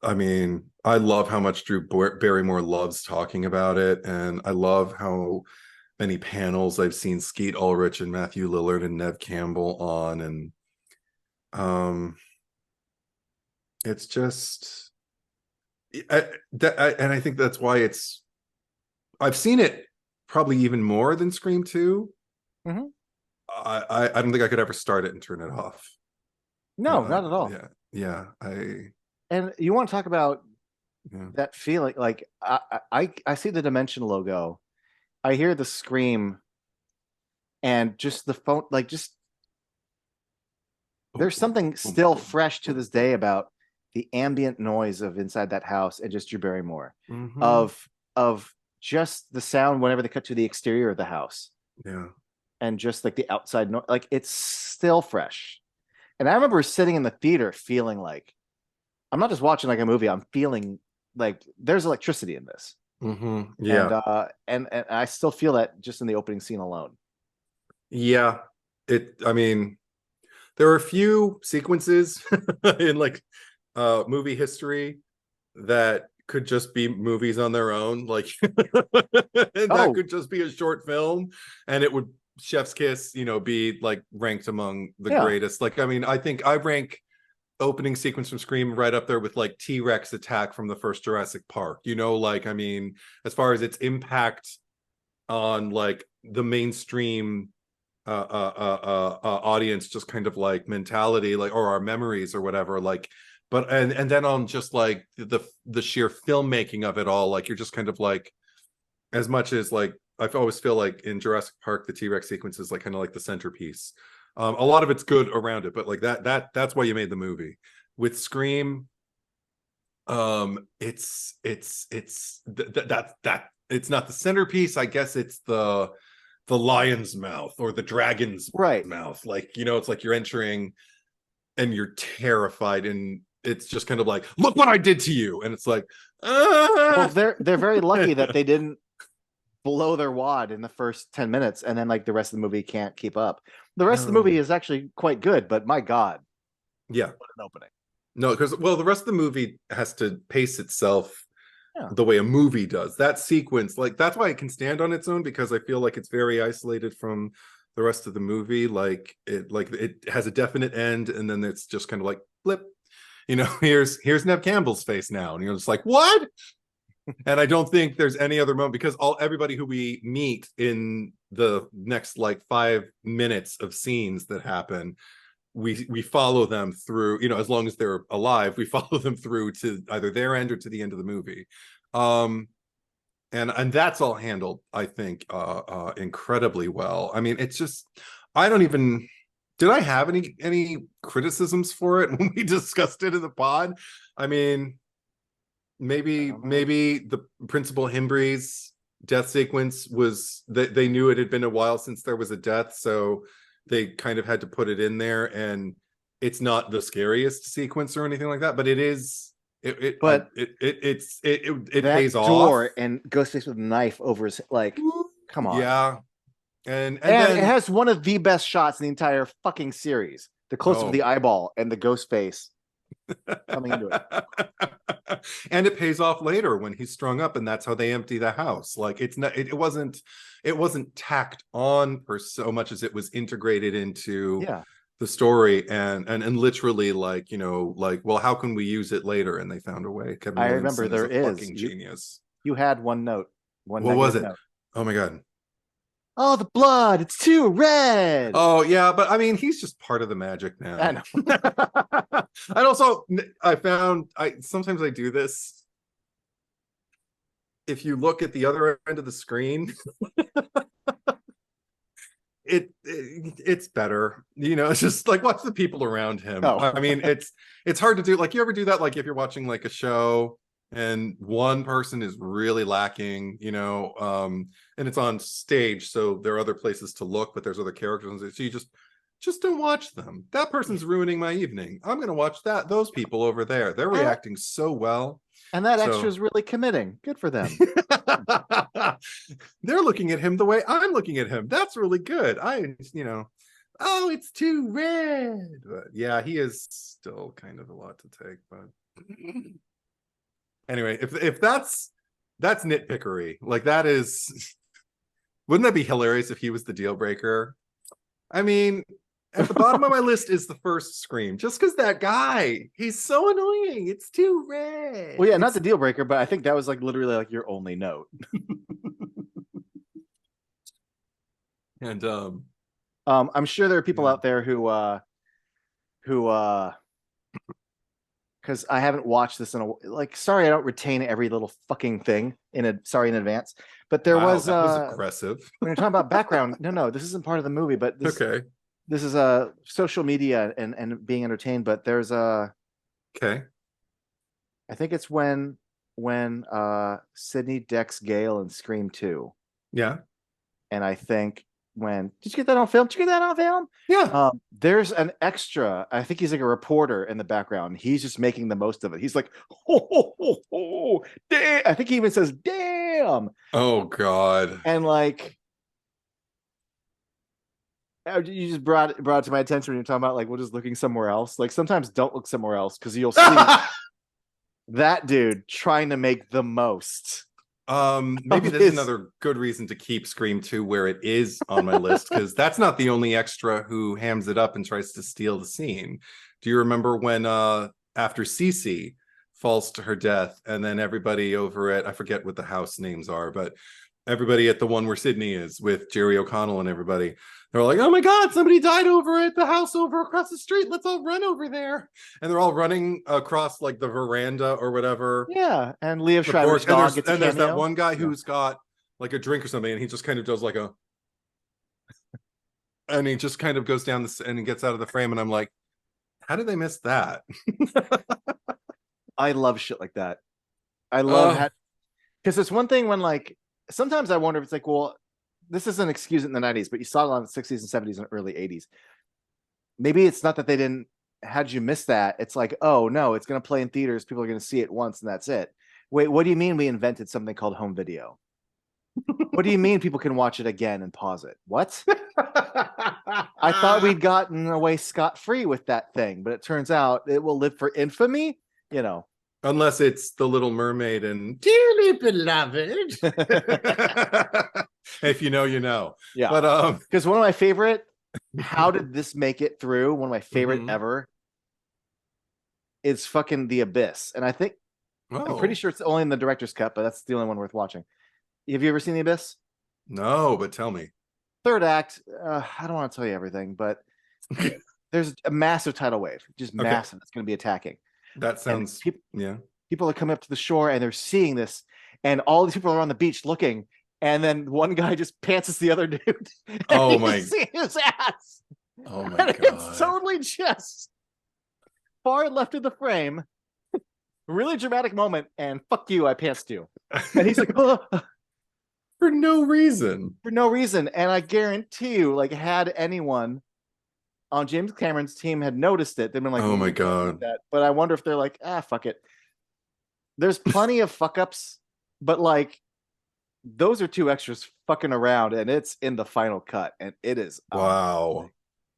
[SPEAKER 2] I mean, I love how much Drew Barrymore loves talking about it, and I love how many panels I've seen Skeet Ulrich and Matthew Lillard and Nev Campbell on, and um, it's just, and I think that's why I've seen it probably even more than Scream 2.
[SPEAKER 1] Mm-hmm.
[SPEAKER 2] I don't think I could ever start it and turn it off.
[SPEAKER 1] No, not at all.
[SPEAKER 2] Yeah.
[SPEAKER 1] And you want to talk about
[SPEAKER 2] Yeah.
[SPEAKER 1] that feeling? Like I see the Dimension logo, I hear the scream, and just the phone, like just there's something still fresh to this day about the ambient noise of inside that house and just Drew Barrymore,
[SPEAKER 2] Mm-hmm.
[SPEAKER 1] of just the sound whenever they cut to the exterior of the house.
[SPEAKER 2] Yeah.
[SPEAKER 1] And just like the outside noise, like it's still fresh. And I remember sitting in the theater feeling like I'm not just watching like a movie, I'm feeling like there's electricity in this.
[SPEAKER 2] Mm-hmm. Yeah.
[SPEAKER 1] And I still feel that just in the opening scene alone.
[SPEAKER 2] Yeah. I mean, there are a few sequences in like movie history that could just be movies on their own, like and that could just be a short film, and it would chef's kiss, be like ranked among the greatest. Like, I mean, I think I rank opening sequence from Scream right up there with like T-Rex attack from the first Jurassic Park. Like, I mean, as far as its impact on like the mainstream audience, just kind of like mentality, like, or our memories or whatever, like, but and then on just like the sheer filmmaking of it all, like, you're just kind of like, as much as like I always feel like in Jurassic Park the T-Rex sequence is like kind of like the centerpiece. A lot of it's good around it, but like that's why you made the movie. With Scream, that it's not the centerpiece. I guess it's the lion's mouth or the dragon's mouth. Like, it's like you're entering and you're terrified, and it's just kind of like, look what I did to you, and it's like,
[SPEAKER 1] well, they're very lucky that they didn't blow their wad in the first 10 minutes, and then like the rest of the movie can't keep up. The rest of the movie is actually quite good, but my God.
[SPEAKER 2] Yeah.
[SPEAKER 1] What an opening.
[SPEAKER 2] No, because, well, the rest of the movie has to pace itself the way a movie does. That sequence, like, that's why it can stand on its own, because I feel like it's very isolated from the rest of the movie. Like it has a definite end, and then it's just kind of like blip. Here's Nev Campbell's face now, and you're just like, what? And I don't think there's any other moment, because everybody who we meet in the next like 5 minutes of scenes that happen, we follow them through, as long as they're alive, we follow them through to either their end or to the end of the movie. And that's all handled, I think, incredibly well. I mean, it's just, I don't even, did I have any criticisms for it when we discussed it in the pod? I mean, maybe the Principal Himbree's death sequence was that they knew it had been a while since there was a death, so they kind of had to put it in there, and it's not the scariest sequence or anything like that, but it is. It pays off.
[SPEAKER 1] Door and Ghostface with a knife over his, like, come on.
[SPEAKER 2] Yeah, and
[SPEAKER 1] then, it has one of the best shots in the entire fucking series. The close-up of the eyeball and the ghost face coming into it.
[SPEAKER 2] And it pays off later when he's strung up, and that's how they empty the house. Like, it wasn't tacked on for so much as it was integrated into the story, and literally, like, like, well, how can we use it later? And they found a way. Kevin
[SPEAKER 1] I remember
[SPEAKER 2] Williamson
[SPEAKER 1] there is
[SPEAKER 2] fucking genius.
[SPEAKER 1] You had one note.
[SPEAKER 2] What was it? Note. Oh my God.
[SPEAKER 1] Oh, the blood, it's too red.
[SPEAKER 2] Oh yeah, but I mean, he's just part of the magic now.
[SPEAKER 1] I know.
[SPEAKER 2] And also, sometimes I do this. If you look at the other end of the screen, it's better. It's just like, watch the people around him. I mean, it's hard to do. Like, you ever do that? Like, if you're watching like a show and one person is really lacking, and it's on stage, so there are other places to look, but there's other characters, so you just don't watch them. That person's ruining my evening. I'm going to watch those people over there. They're reacting so well.
[SPEAKER 1] And that extra is really committing. Good for them.
[SPEAKER 2] They're looking at him the way I'm looking at him. That's really good. Oh, it's too red. But yeah, he is still kind of a lot to take, but Anyway, if that's nitpickery, like that is, wouldn't that be hilarious if he was the deal breaker? I mean, at the bottom of my list is the first Scream, just because that guy, he's so annoying. It's too red.
[SPEAKER 1] Well, yeah, not the deal breaker, but I think that was like literally like your only note.
[SPEAKER 2] And
[SPEAKER 1] I'm sure there are people out there who because I haven't watched this in a like. Sorry, I don't retain every little fucking thing sorry in advance. But there
[SPEAKER 2] wow,
[SPEAKER 1] was
[SPEAKER 2] that was aggressive.
[SPEAKER 1] when you're talking about background. No, this isn't part of the movie, but
[SPEAKER 2] Okay.
[SPEAKER 1] This is social media and being entertained. But there's
[SPEAKER 2] Okay.
[SPEAKER 1] I think it's when Sydney decks Gale in Scream 2.
[SPEAKER 2] Yeah.
[SPEAKER 1] And I think did you get that on film? Did you get that on film?
[SPEAKER 2] Yeah.
[SPEAKER 1] There's an extra. I think he's like a reporter in the background. He's just making the most of it. He's like, oh, damn. I think he even says, damn.
[SPEAKER 2] Oh God.
[SPEAKER 1] And like, you just brought it to my attention when you're talking about like, we're just looking somewhere else. Like sometimes don't look somewhere else because you'll see that dude trying to make the most.
[SPEAKER 2] Maybe this is another good reason to keep Scream 2 where it is on my list, because that's not the only extra who hams it up and tries to steal the scene. Do you remember when after Cece falls to her death and then everybody over at, I forget what the house names are, but everybody at the one where Sydney is with Jerry O'Connell and everybody, they're like, oh my God, somebody died over at the house over across the street. Let's all run over there. And they're all running across like the veranda or whatever.
[SPEAKER 1] Yeah. And Liev Schreiber's dog gets a cameo.
[SPEAKER 2] There's that one guy who's got like a drink or something, and he just kind of does like a, and he just kind of goes down this and he gets out of the frame. And I'm like, how did they miss that?
[SPEAKER 1] I love shit like that. I love that. Because it's one thing when like, sometimes I wonder if it's like, well, this isn't an excuse in the 90s, but you saw it on the 60s and 70s and early 80s. Maybe it's not that they didn't, how'd you miss that? It's like, oh no, it's going to play in theaters. People are going to see it once and that's it. Wait, what do you mean we invented something called home video? What do you mean people can watch it again and pause it? What? I thought we'd gotten away scot-free with that thing, but it turns out it will live for infamy, you know.
[SPEAKER 2] Unless it's the Little Mermaid and dearly beloved. If you know, you know.
[SPEAKER 1] Yeah.
[SPEAKER 2] But
[SPEAKER 1] because one of my favorite, how did this make it through? One of my favorite ever is fucking The Abyss. And I think I'm pretty sure it's only in the director's cut, but that's the only one worth watching. Have you ever seen The Abyss?
[SPEAKER 2] No, but tell me.
[SPEAKER 1] Third act, I don't want to tell you everything, but there's a massive tidal wave, just massive. It's going to be attacking.
[SPEAKER 2] That sounds, yeah.
[SPEAKER 1] People are coming up to the shore and they're seeing this, and all these people are on the beach looking, and then one guy just pantses the other dude.
[SPEAKER 2] Oh my!
[SPEAKER 1] See his ass.
[SPEAKER 2] Oh my
[SPEAKER 1] God! It's totally just far left of the frame. Really dramatic moment, and fuck you, I pantsed you. And he's like, oh.
[SPEAKER 2] For no reason.
[SPEAKER 1] For no reason. And I guarantee you, like, had anyone on James Cameron's team had noticed it, they've been like,
[SPEAKER 2] oh my God.
[SPEAKER 1] That. But I wonder if they're like, fuck it. There's plenty of fuck ups, but like, those are two extras fucking around, and it's in the final cut, and it is
[SPEAKER 2] wow.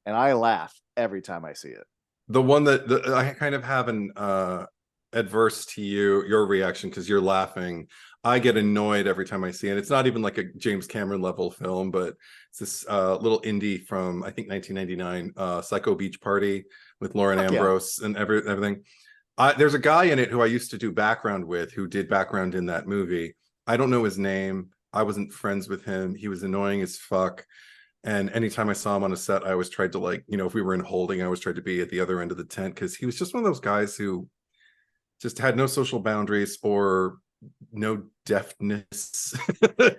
[SPEAKER 1] And I laugh every time I see it.
[SPEAKER 2] The one that I kind of have an adverse to your reaction because you're laughing. I get annoyed every time I see it. It's not even like a James Cameron level film, but it's this little indie from I think 1999, Psycho Beach Party with Lauren Ambrose and everything. There's a guy in it who I used to do background with, who did background in that movie. I don't know his name. I wasn't friends with him. He was annoying as fuck. And anytime I saw him on a set, I always tried to, like, you know, if we were in holding, I always tried to be at the other end of the tent, because he was just one of those guys who just had no social boundaries or no deftness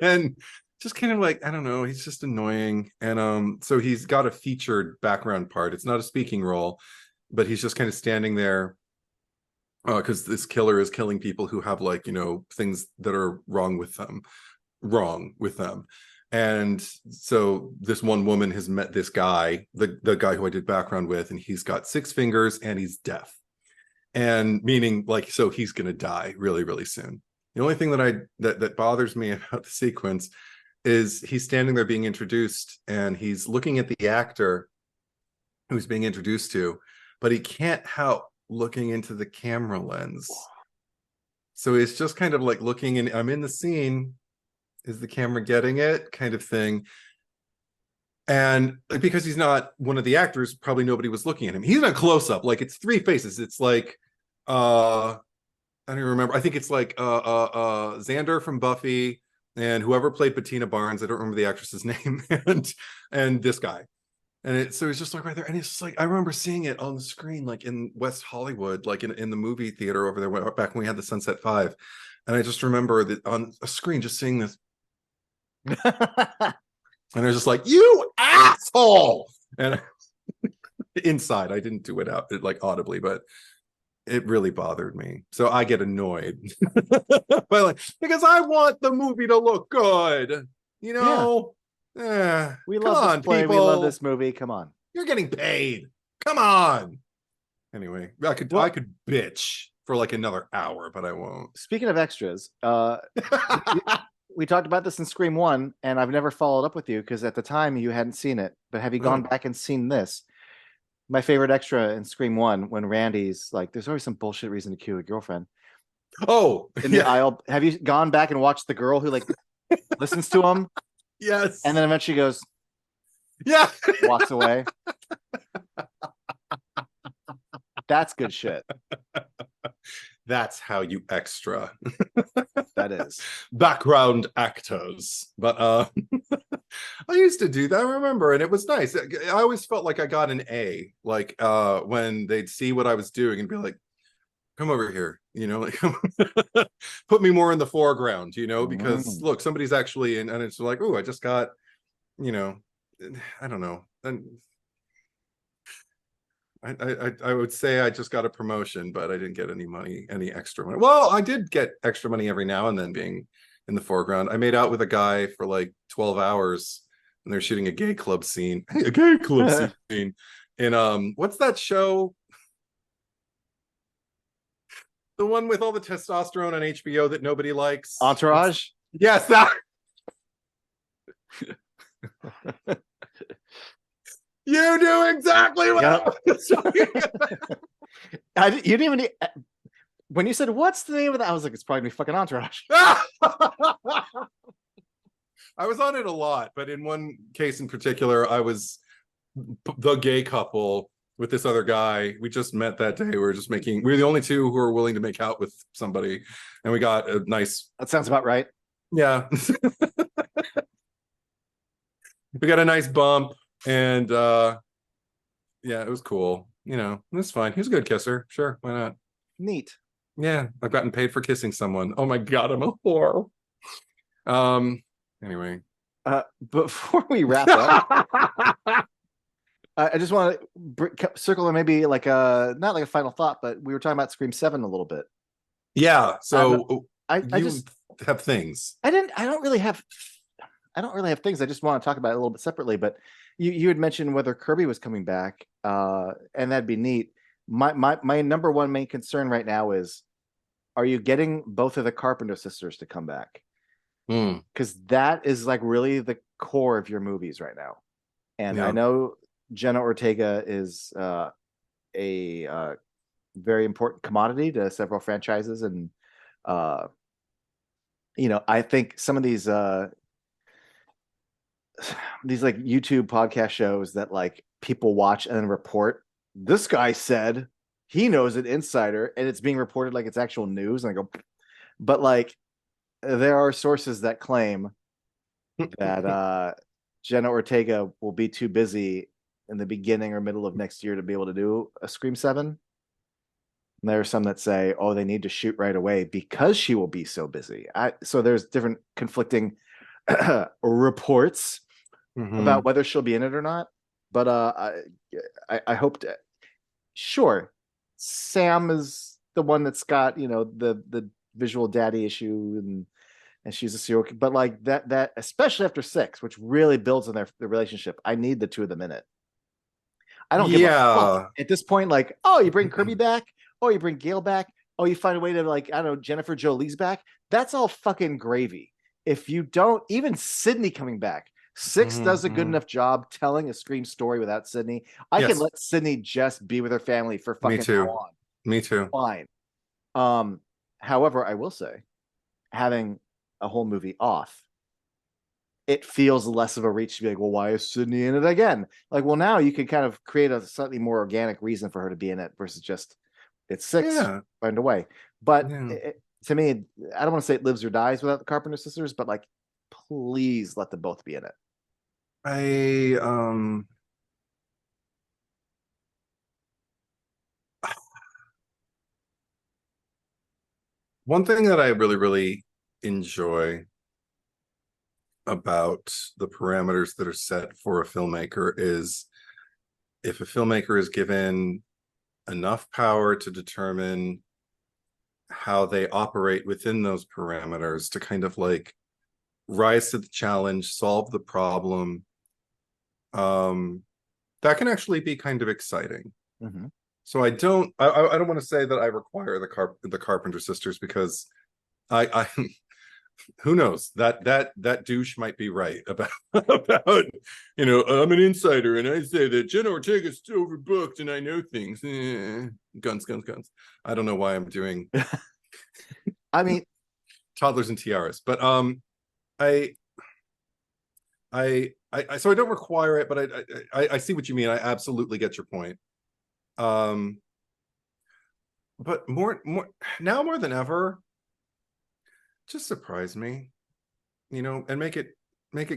[SPEAKER 2] and just kind of like, I don't know, he's just annoying. And so he's got a featured background part. It's not a speaking role, but he's just kind of standing there because this killer is killing people who have, like, you know, things that are wrong with them. And so this one woman has met this guy, the guy who I did background with, and he's got 6 fingers and he's deaf. And meaning, like, so he's going to die really, really soon. The only thing that bothers me about the sequence is he's standing there being introduced, and he's looking at the actor who's being introduced to, but he can't help looking into the camera lens. So it's just kind of like looking, and I'm in the scene. Is the camera getting it? Kind of thing. And because he's not one of the actors, probably nobody was looking at him. He's in a close-up, like it's three faces. It's like I don't even remember. I think it's like Xander from Buffy and whoever played Bettina Barnes. I don't remember the actress's name, and this guy. And so it's just like right there. And it's just like I remember seeing it on the screen, like in West Hollywood, like in the movie theater over there, back when we had the Sunset Five. And I just remember that on a screen, just seeing this. And they're just like, you asshole. And inside, I didn't do it out like audibly, but it really bothered me. So I get annoyed. But like, because I want the movie to look good. You know? Yeah.
[SPEAKER 1] We love this play. People. We love this movie. Come on.
[SPEAKER 2] You're getting paid. Come on. Anyway, I could bitch for like another hour, but I won't.
[SPEAKER 1] Speaking of extras, we talked about this in Scream 1, and I've never followed up with you because at the time you hadn't seen it. But have you gone back and seen this? My favorite extra in Scream 1, when Randy's like, there's always some bullshit reason to kill a girlfriend.
[SPEAKER 2] Oh,
[SPEAKER 1] in the aisle. Have you gone back and watched the girl who like listens to him?
[SPEAKER 2] Yes.
[SPEAKER 1] And then eventually goes,
[SPEAKER 2] yeah,
[SPEAKER 1] walks away. That's good shit.
[SPEAKER 2] That's how you extra.
[SPEAKER 1] That is
[SPEAKER 2] background actors. But I used to do that, I remember, and it was nice. I always felt like I got an A, like when they'd see what I was doing and be like, come over here, you know, like put me more in the foreground, you know, because look, somebody's actually in, and it's like, oh, I just got, you know, I don't know. And I would say I just got a promotion, but I didn't get any money, any extra money. Well, I did get extra money every now and then being in the foreground. I made out with a guy for like 12 hours and they're shooting a gay club scene. A gay club scene. And what's that show? The one with all the testosterone on HBO that nobody likes.
[SPEAKER 1] Entourage?
[SPEAKER 2] Yes, that. You do exactly what I was talking about.
[SPEAKER 1] You didn't even. When you said, what's the name of that? I was like, it's probably gonna be fucking Entourage.
[SPEAKER 2] I was on it a lot, but in one case in particular, I was the gay couple with this other guy. We just met that day. We were the only two who were willing to make out with somebody. And we got a nice.
[SPEAKER 1] That sounds about right.
[SPEAKER 2] Yeah. We got a nice bump. And yeah, it was cool. You know, it was fine. He was a good kisser. Sure, why not?
[SPEAKER 1] Neat.
[SPEAKER 2] Yeah, I've gotten paid for kissing someone. Oh my god, I'm a whore. Anyway.
[SPEAKER 1] Before we wrap up, I just want to circle maybe like not like a final thought, but we were talking about Scream 7 a little bit.
[SPEAKER 2] Yeah. So
[SPEAKER 1] I just
[SPEAKER 2] have things.
[SPEAKER 1] I don't really have things. I just want to talk about it a little bit separately, but you had mentioned whether Kirby was coming back, and that'd be neat. My number one main concern right now is, are you getting both of the Carpenter sisters to come back? Because that is like really the core of your movies right now. And I know Jenna Ortega is a very important commodity to several franchises, and you know, I think some of these like YouTube podcast shows that like people watch and then report, this guy said he knows an insider, and it's being reported like it's actual news, and I go, but like there are sources that claim that Jenna Ortega will be too busy in the beginning or middle of next year to be able to do a Scream 7. And there are some that say, oh, they need to shoot right away because she will be so busy. So there's different conflicting reports about whether she'll be in it or not. But I hope to. Sure, Sam is the one that's got, you know, the visual daddy issue, and she's a serial killer. But like that especially after 6, which really builds on their relationship, I need the two of them in it. I don't give a fuck at this point. Like, oh, you bring Kirby back, oh, you bring Gail back, oh, you find a way to, like, I don't know, Jennifer Jolie's back. That's all fucking gravy. If you don't, even Sydney coming back, 6 does a good enough job telling a Scream story without Sydney. I can let Sydney just be with her family for fucking now on.
[SPEAKER 2] Me too.
[SPEAKER 1] Fine. However, I will say, having a whole movie off, it feels less of a reach to be like, well, why is Sydney in it again? Like, well, now you can kind of create a slightly more organic reason for her to be in it versus just it's six,
[SPEAKER 2] Yeah.
[SPEAKER 1] find a way. But
[SPEAKER 2] Yeah.
[SPEAKER 1] to me, I don't want to say it lives or dies without the Carpenter sisters, but like, please let them both be in it.
[SPEAKER 2] I one thing that I really, really enjoy about the parameters that are set for a filmmaker is if a filmmaker is given enough power to determine how they operate within those parameters to kind of like rise to the challenge, solve the problem, that can actually be kind of exciting.
[SPEAKER 1] Mm-hmm.
[SPEAKER 2] So I don't want to say that I require the Carpenter sisters because I who knows, that douche might be right about about I'm an insider and I say that Jenna Ortega's overbooked and I know things. Guns. I don't know why I'm doing
[SPEAKER 1] I mean,
[SPEAKER 2] toddlers and tiaras, but I so I don't require it, but I see what you mean. I absolutely get your point. But more now more than ever, just surprise me, and make it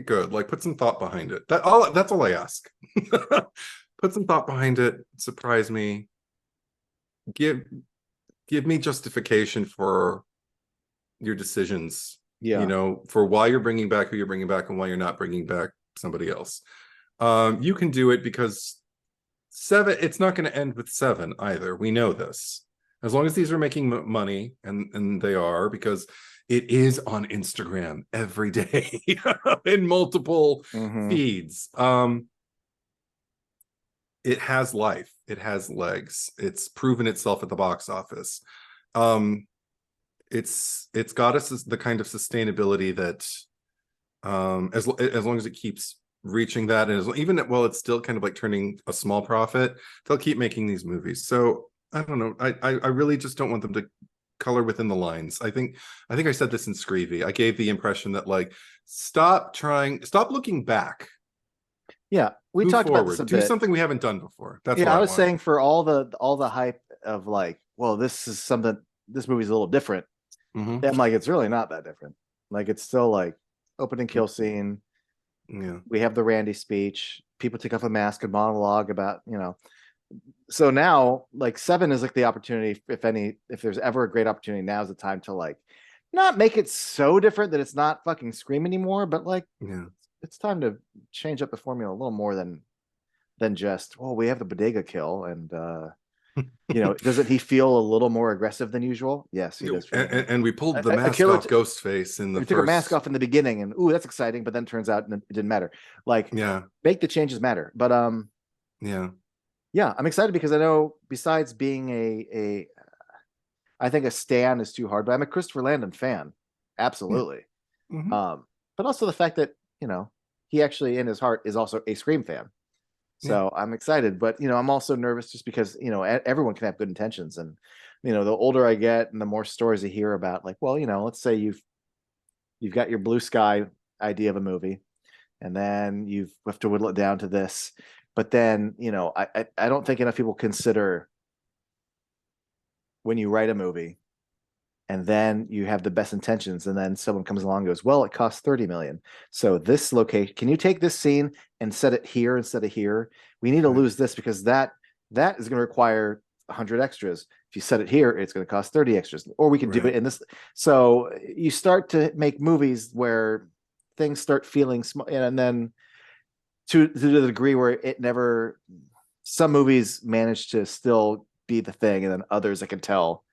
[SPEAKER 2] good. Like put some thought behind it. That's all I ask. Put some thought behind it, surprise me, give me justification for your decisions,
[SPEAKER 1] yeah.
[SPEAKER 2] for why you're bringing back who you're bringing back and why you're not bringing back somebody else. You can do it because seven, it's not going to end with seven either. We know this. As long as these are making money, and they are, because it is on Instagram every day in multiple
[SPEAKER 1] Mm-hmm.
[SPEAKER 2] feeds. It has life. It has legs. It's proven itself at the box office. It's got us the kind of sustainability that as long as it keeps reaching that, and even while it's still kind of like turning a small profit, they'll keep making these movies. So I don't know. I really just don't want them to color within the lines. I said this in Screevy. I gave the impression that like stop looking back.
[SPEAKER 1] Yeah, we
[SPEAKER 2] Move
[SPEAKER 1] talked about this
[SPEAKER 2] forward.
[SPEAKER 1] a
[SPEAKER 2] Do
[SPEAKER 1] bit.
[SPEAKER 2] something we haven't done before. That's what
[SPEAKER 1] Yeah, I
[SPEAKER 2] I
[SPEAKER 1] was
[SPEAKER 2] want.
[SPEAKER 1] saying for all the hype of like, well, this is something. This movie's a little different.
[SPEAKER 2] Mm-hmm.
[SPEAKER 1] I'm like, it's really not that different. Like, it's still like opening kill scene.
[SPEAKER 2] Yeah.
[SPEAKER 1] We have the Randy speech. People take off a mask and monologue about, So now, like, seven is like the opportunity, if there's ever a great opportunity, now's the time to like not make it so different that it's not fucking Scream anymore, but like,
[SPEAKER 2] Yeah.
[SPEAKER 1] it's time to change up the formula a little more than just, well, we have the bodega kill, and doesn't he feel a little more aggressive than usual? Yes, he does feel more.
[SPEAKER 2] And we pulled the
[SPEAKER 1] A
[SPEAKER 2] mask
[SPEAKER 1] killer
[SPEAKER 2] off Ghostface in the
[SPEAKER 1] we took a mask
[SPEAKER 2] first.
[SPEAKER 1] off in the beginning, and ooh, that's exciting, but then turns out it didn't matter. Like,
[SPEAKER 2] Yeah.
[SPEAKER 1] make the changes matter. But
[SPEAKER 2] Yeah.
[SPEAKER 1] yeah, I'm excited because I know besides being a I think a stan is too hard, but I'm a Christopher Landon fan.
[SPEAKER 2] Yeah.
[SPEAKER 1] Absolutely.
[SPEAKER 2] Mm-hmm.
[SPEAKER 1] But also the fact that, he actually in his heart is also a Scream fan.
[SPEAKER 2] Yeah.
[SPEAKER 1] So I'm excited, but I'm also nervous just because, everyone can have good intentions. And, the older I get and the more stories I hear about, like, well, let's say you've got your blue sky idea of a movie, and then you have to whittle it down to this. But then, I don't think enough people consider when you write a movie and then you have the best intentions, and then someone comes along and goes, well, it costs 30 million, so this location, can you take this scene and set it here instead of here? We need to
[SPEAKER 2] Right.
[SPEAKER 1] lose this because that is going to require 100 extras. If you set it here, it's going to cost 30 extras, or we can do
[SPEAKER 2] Right.
[SPEAKER 1] it in this. So you start to make movies where things start feeling small, and then to the degree where it never, some movies manage to still be the thing, and then others I can tell,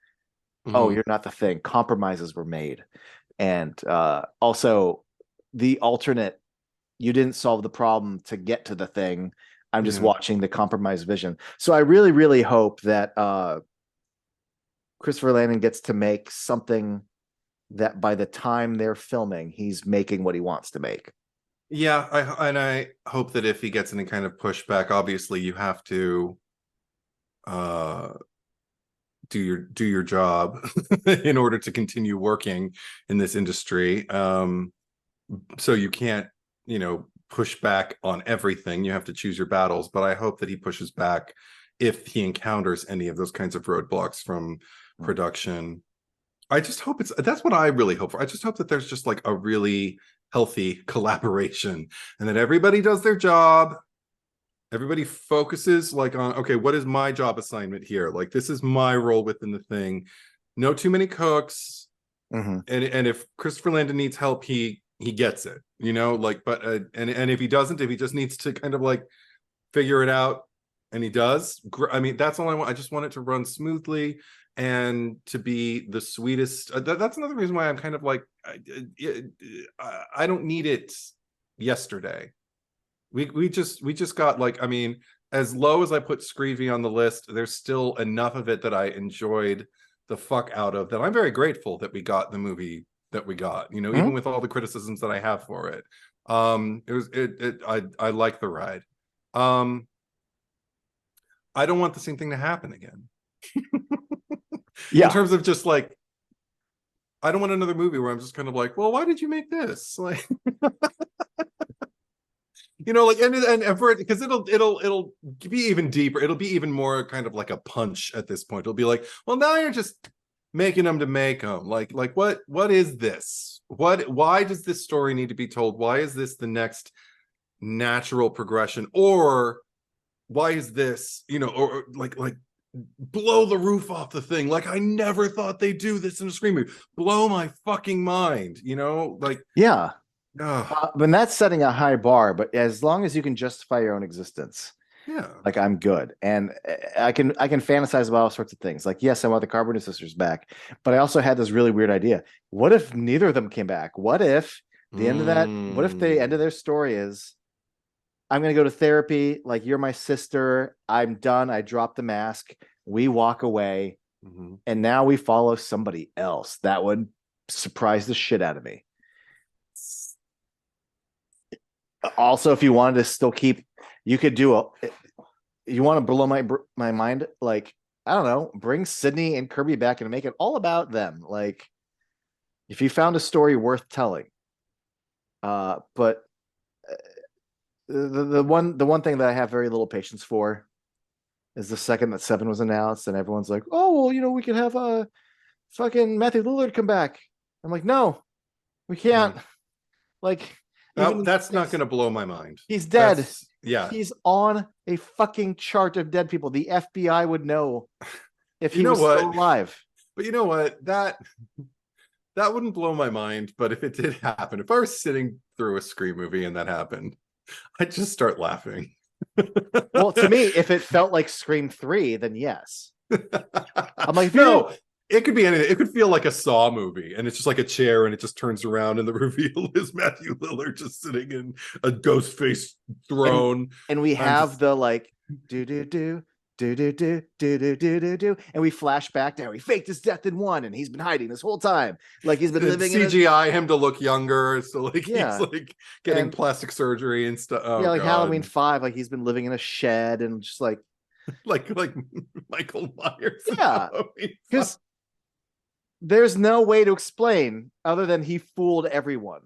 [SPEAKER 1] oh,
[SPEAKER 2] Mm-hmm.
[SPEAKER 1] you're not the thing. Compromises were made. And also the alternate, you didn't solve the problem to get to the thing. I'm just
[SPEAKER 2] Yeah.
[SPEAKER 1] watching the compromised vision. So I really, really hope that Christopher Landon gets to make something that by the time they're filming, he's making what he wants to make.
[SPEAKER 2] Yeah, I hope that if he gets any kind of pushback, obviously you have to do your job in order to continue working in this industry. So you can't, push back on everything. You have to choose your battles. But I hope that he pushes back if he encounters any of those kinds of roadblocks from production. I just hope that's what I really hope for. I just hope that there's just like a really healthy collaboration and that everybody does their job. Everybody focuses like on, okay, what is my job assignment here? Like, this is my role within the thing. No too many cooks.
[SPEAKER 1] Mm-hmm.
[SPEAKER 2] And if Christopher Landon needs help, he gets it, like, but and if he doesn't, if he just needs to kind of like figure it out, and he does, I mean, that's all I want. I just want it to run smoothly and to be the sweetest. That's another reason why I'm kind of like, I don't need it yesterday. We just got, like, I mean, as low as I put Screevy on the list, there's still enough of it that I enjoyed the fuck out of, that I'm very grateful that we got the movie that we got, even with all the criticisms that I have for it. I like the ride. I don't want the same thing to happen again.
[SPEAKER 1] Yeah.
[SPEAKER 2] In terms of just like, I don't want another movie where I'm just kind of like, well, why did you make this? Like, like, and for it, because it'll be even deeper. It'll be even more kind of like a punch at this point. It'll be like, well, now you're just making them to make them. Like what is this? Why does this story need to be told? Why is this the next natural progression? Or why is this, or like blow the roof off the thing? Like, I never thought they'd do this in a Scream movie. Blow my fucking mind, like,
[SPEAKER 1] yeah. But that's setting a high bar, but as long as you can justify your own existence,
[SPEAKER 2] yeah,
[SPEAKER 1] like, I'm good. And I can fantasize about all sorts of things. Like, yes, I want the Carpenter sisters back, but I also had this really weird idea. What if neither of them came back? What if the end of that, what if the end of their story is, I'm going to go to therapy, like, you're my sister, I'm done, I drop the mask, we walk away, and now we follow somebody else? That would surprise the shit out of me. Also, if you wanted to still keep, you could do you want to blow my mind, like, I don't know, bring Sydney and Kirby back and make it all about them. Like, if you found a story worth telling. But the one thing that I have very little patience for is the second that Seven was announced and everyone's like, oh, well, we could have a fucking Matthew Lillard come back. I'm like, no, we can't. Like,
[SPEAKER 2] that's not going to blow my mind.
[SPEAKER 1] He's dead.
[SPEAKER 2] Yeah,
[SPEAKER 1] he's on a fucking chart of dead people. The FBI would know if he was still alive.
[SPEAKER 2] But you know what? That wouldn't blow my mind. But if it did happen, if I was sitting through a Scream movie and that happened, I'd just start laughing.
[SPEAKER 1] Well, to me, if it felt like Scream 3, then yes. I'm like,
[SPEAKER 2] no, it could be anything. It could feel like a Saw movie, and it's just like a chair, and it just turns around, and the reveal is Matthew Lillard just sitting in a ghost face throne.
[SPEAKER 1] And we have the like do, and we flash back to how he faked his death in 1, and he's been hiding this whole time. Like, he's been living
[SPEAKER 2] CGI him to look younger, so like, he's like getting plastic surgery and stuff. Oh,
[SPEAKER 1] like,
[SPEAKER 2] God.
[SPEAKER 1] Halloween 5, like, he's been living in a shed and just like
[SPEAKER 2] Michael Myers.
[SPEAKER 1] Yeah, because there's no way to explain other than he fooled everyone,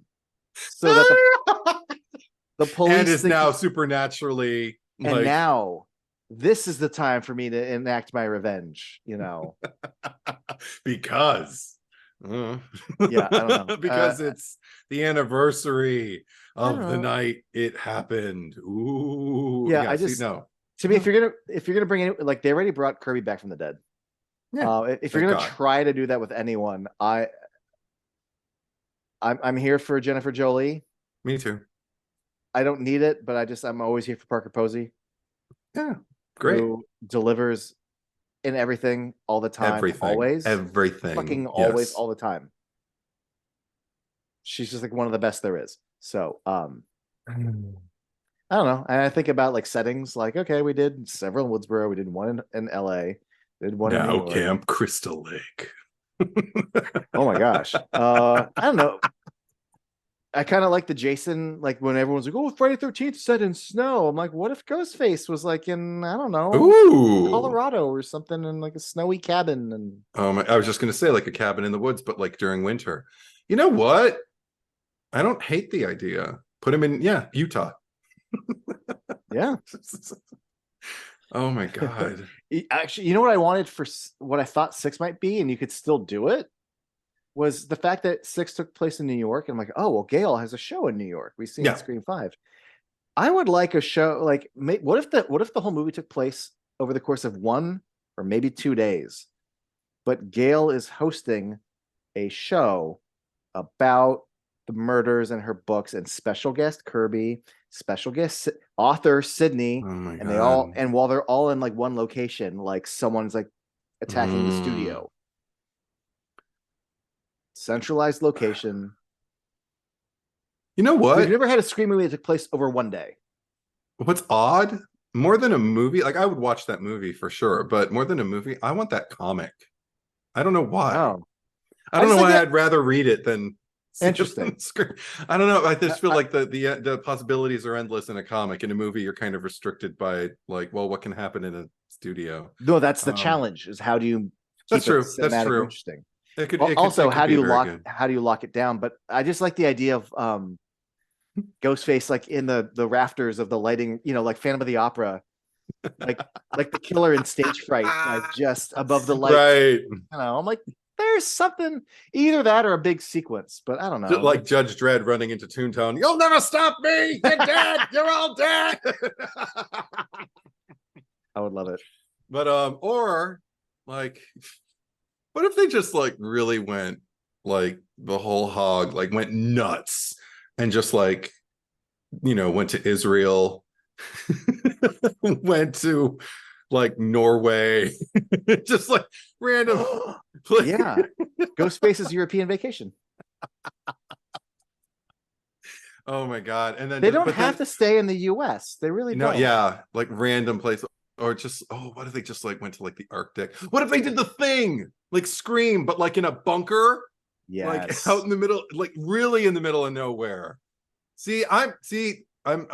[SPEAKER 1] so that the police
[SPEAKER 2] and is now supernaturally.
[SPEAKER 1] And now this is the time for me to enact my revenge.
[SPEAKER 2] Because.
[SPEAKER 1] Yeah, I don't know.
[SPEAKER 2] Because it's the anniversary of the night it happened. Ooh.
[SPEAKER 1] Yeah, I just know. To me, if you're gonna bring in, like, they already brought Kirby back from the dead. Yeah. If you're gonna try to do that with anyone, I'm here for Jennifer Jolie.
[SPEAKER 2] Me too.
[SPEAKER 1] I don't need it, but I'm always here for Parker Posey.
[SPEAKER 2] Yeah, great.
[SPEAKER 1] Who delivers in everything all the time, always,
[SPEAKER 2] everything,
[SPEAKER 1] fucking always, all the time. She's just like one of the best there is. So, I don't know. And I think about like settings, like, okay, we did several in Woodsboro, we did one in LA, did one in New York.
[SPEAKER 2] Camp Crystal Lake.
[SPEAKER 1] Oh my gosh. I don't know. I kind of like the Jason, like when everyone's like, "Oh, Friday 13th set in snow." I'm like, what if Ghostface was like in, I don't know,
[SPEAKER 2] Ooh.
[SPEAKER 1] Colorado or something, in like a snowy cabin? And
[SPEAKER 2] I was just gonna say like a cabin in the woods, but like during winter. You know what? I don't hate the idea. Put him in, yeah, Utah.
[SPEAKER 1] yeah,
[SPEAKER 2] Oh my God.
[SPEAKER 1] actually, you know what I wanted for what I thought six might be, and you could still do it, was the fact that six took place in New York. And I'm like, oh well, Gail has a show in New York. We see in
[SPEAKER 2] Yeah.
[SPEAKER 1] Scream 5. I would like a show like, what if the whole movie took place over the course of 1 or maybe 2 days, but Gail is hosting a show about the murders in her books, and special guest Kirby, special guest author Sydney,
[SPEAKER 2] Oh my
[SPEAKER 1] and
[SPEAKER 2] God.
[SPEAKER 1] while they're all in like one location, like someone's like attacking the
[SPEAKER 2] Mm.
[SPEAKER 1] studio. Centralized location.
[SPEAKER 2] You know
[SPEAKER 1] We've
[SPEAKER 2] what?
[SPEAKER 1] never had a Scream movie that took place over one day.
[SPEAKER 2] What's odd? More than a movie, like I would watch that movie for sure, but more than a movie, I want that comic. I don't know why.
[SPEAKER 1] Oh,
[SPEAKER 2] I
[SPEAKER 1] I
[SPEAKER 2] don't
[SPEAKER 1] just
[SPEAKER 2] know
[SPEAKER 1] like
[SPEAKER 2] why
[SPEAKER 1] that.
[SPEAKER 2] I'd rather read it than see it on
[SPEAKER 1] Interesting.
[SPEAKER 2] the screen. I don't know. I just feel
[SPEAKER 1] I,
[SPEAKER 2] like the possibilities are endless in a comic. In a movie, you're kind of restricted by like, well, what can happen in a studio?
[SPEAKER 1] no, that's the
[SPEAKER 2] Um,
[SPEAKER 1] challenge: is how do you
[SPEAKER 2] that's
[SPEAKER 1] keep it
[SPEAKER 2] true. That's
[SPEAKER 1] cinematic or
[SPEAKER 2] true.
[SPEAKER 1] interesting?
[SPEAKER 2] It
[SPEAKER 1] Also,
[SPEAKER 2] could be very good.
[SPEAKER 1] how do you lock it down? But I just like the idea of Ghostface like in the rafters of the lighting, like Phantom of the Opera, like the killer in Stage Fright, like just above the lights.
[SPEAKER 2] Right.
[SPEAKER 1] I'm like, there's something, either that or a big sequence, but I don't know.
[SPEAKER 2] Like Judge Dredd running into Toontown. You'll never stop me. You're dead. You're all dead.
[SPEAKER 1] I would love it.
[SPEAKER 2] But or like, what if they just like really went like the whole hog, like went nuts and just like, went to Israel, went to like Norway, just like random.
[SPEAKER 1] Yeah, Ghostface's European Vacation.
[SPEAKER 2] Oh my God. And then
[SPEAKER 1] They don't
[SPEAKER 2] but
[SPEAKER 1] have
[SPEAKER 2] then
[SPEAKER 1] to stay in the US. They really don't.
[SPEAKER 2] yeah, like random place. Or just, oh, what if they just like went to like the Arctic? What if they did the thing like Scream, but like in a bunker, like out
[SPEAKER 1] Yes.
[SPEAKER 2] in the middle, like really in the middle of nowhere? I'm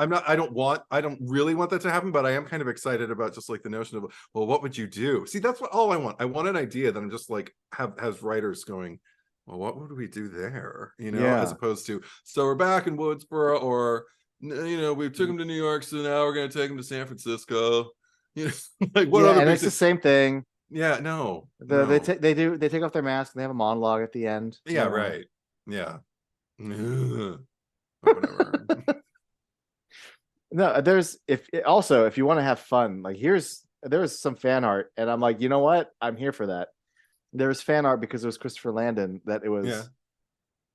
[SPEAKER 2] not, I don't really want that to happen, but I am kind of excited about just like the notion of, well, what would you do? See, that's what all I want. I want an idea that I'm just like has writers going, well, what would we do there? As
[SPEAKER 1] Yeah.
[SPEAKER 2] opposed to, so we're back in Woodsboro, or we took him to New York, so now we're gonna take him to San Francisco. Like what
[SPEAKER 1] Yeah,
[SPEAKER 2] other
[SPEAKER 1] and
[SPEAKER 2] big
[SPEAKER 1] it's the
[SPEAKER 2] thing?
[SPEAKER 1] same thing.
[SPEAKER 2] Yeah, no,
[SPEAKER 1] They
[SPEAKER 2] no.
[SPEAKER 1] take they take off their mask and they have a monologue at the end.
[SPEAKER 2] Yeah, right. Yeah. But whatever.
[SPEAKER 1] No, there's if you want to have fun, like there was some fan art, and I'm like, you know what? I'm here for that. There was fan art because it was Christopher Landon, that it
[SPEAKER 2] Yeah.
[SPEAKER 1] was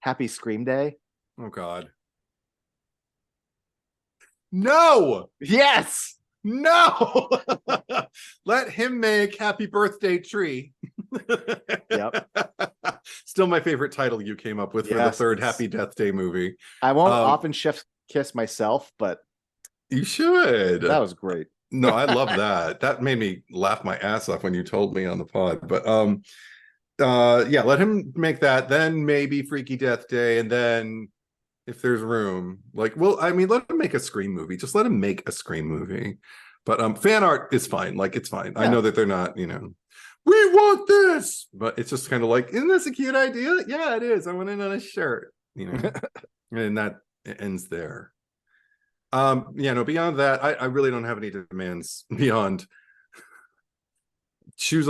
[SPEAKER 1] Happy Scream Day.
[SPEAKER 2] Oh God. No,
[SPEAKER 1] Yes.
[SPEAKER 2] no. Let him make Happy Birthday Tree.
[SPEAKER 1] Yep.
[SPEAKER 2] Still my favorite title you came up with for the third Happy Death Day movie.
[SPEAKER 1] I won't often chef's kiss myself, but
[SPEAKER 2] You should.
[SPEAKER 1] that was great.
[SPEAKER 2] No, I love that. That made me laugh my ass off when you told me on the pod. But yeah, let him make that, then maybe Freaky Death Day, and then if there's room, like, well, I mean, let him make a Scream movie. Just let him make a Scream movie. But fan art is fine. Like, it's fine. Yeah. I know that they're not, we want this, but it's just kind of like, isn't this a cute idea? Yeah, it is. I want it on a shirt, and that ends there. No, beyond that, I really don't have any demands beyond choose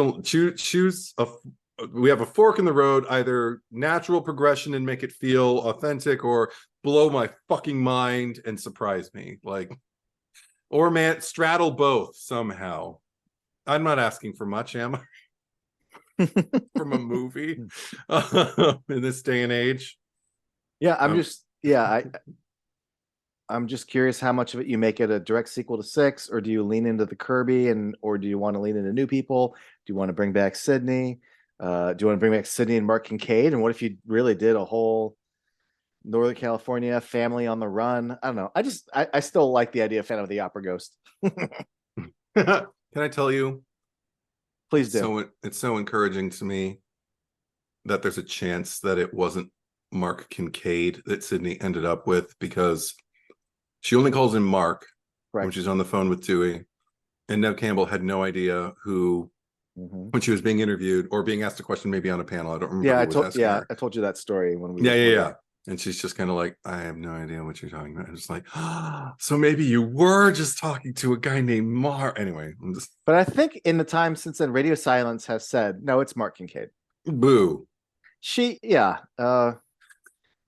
[SPEAKER 2] we have a fork in the road, either natural progression and make it feel authentic, or blow my fucking mind and surprise me, like, or man, straddle both somehow. I'm not asking for much, am I? From a movie in this day and age.
[SPEAKER 1] Yeah, I'm just curious how much of it you make it a direct sequel to 6, or do you lean into the Kirby, or do you want to lean into new people? Do you want to bring back Sydney? Do you want to bring back Sydney and Mark Kincaid? And what if you really did a whole Northern California family on the run? I don't know. I still like the idea of Phantom of the Opera ghost.
[SPEAKER 2] Can I tell you?
[SPEAKER 1] Please do.
[SPEAKER 2] So it's so encouraging to me that there's a chance that it wasn't Mark Kincaid that Sydney ended up with, because she only calls him Mark when she's on the phone with Dewey. And Nev Campbell had no idea who, when she was being interviewed or being asked a question, maybe on a panel. I don't remember.
[SPEAKER 1] I told you that story when we.
[SPEAKER 2] Yeah. And she's just kind of like, I have no idea what you're talking about. I'm just like, so maybe you were just talking to a guy named Mark. Anyway,
[SPEAKER 1] But I think in the time since then, Radio Silence has said, no, it's Mark Kincaid.
[SPEAKER 2] Boo.
[SPEAKER 1] The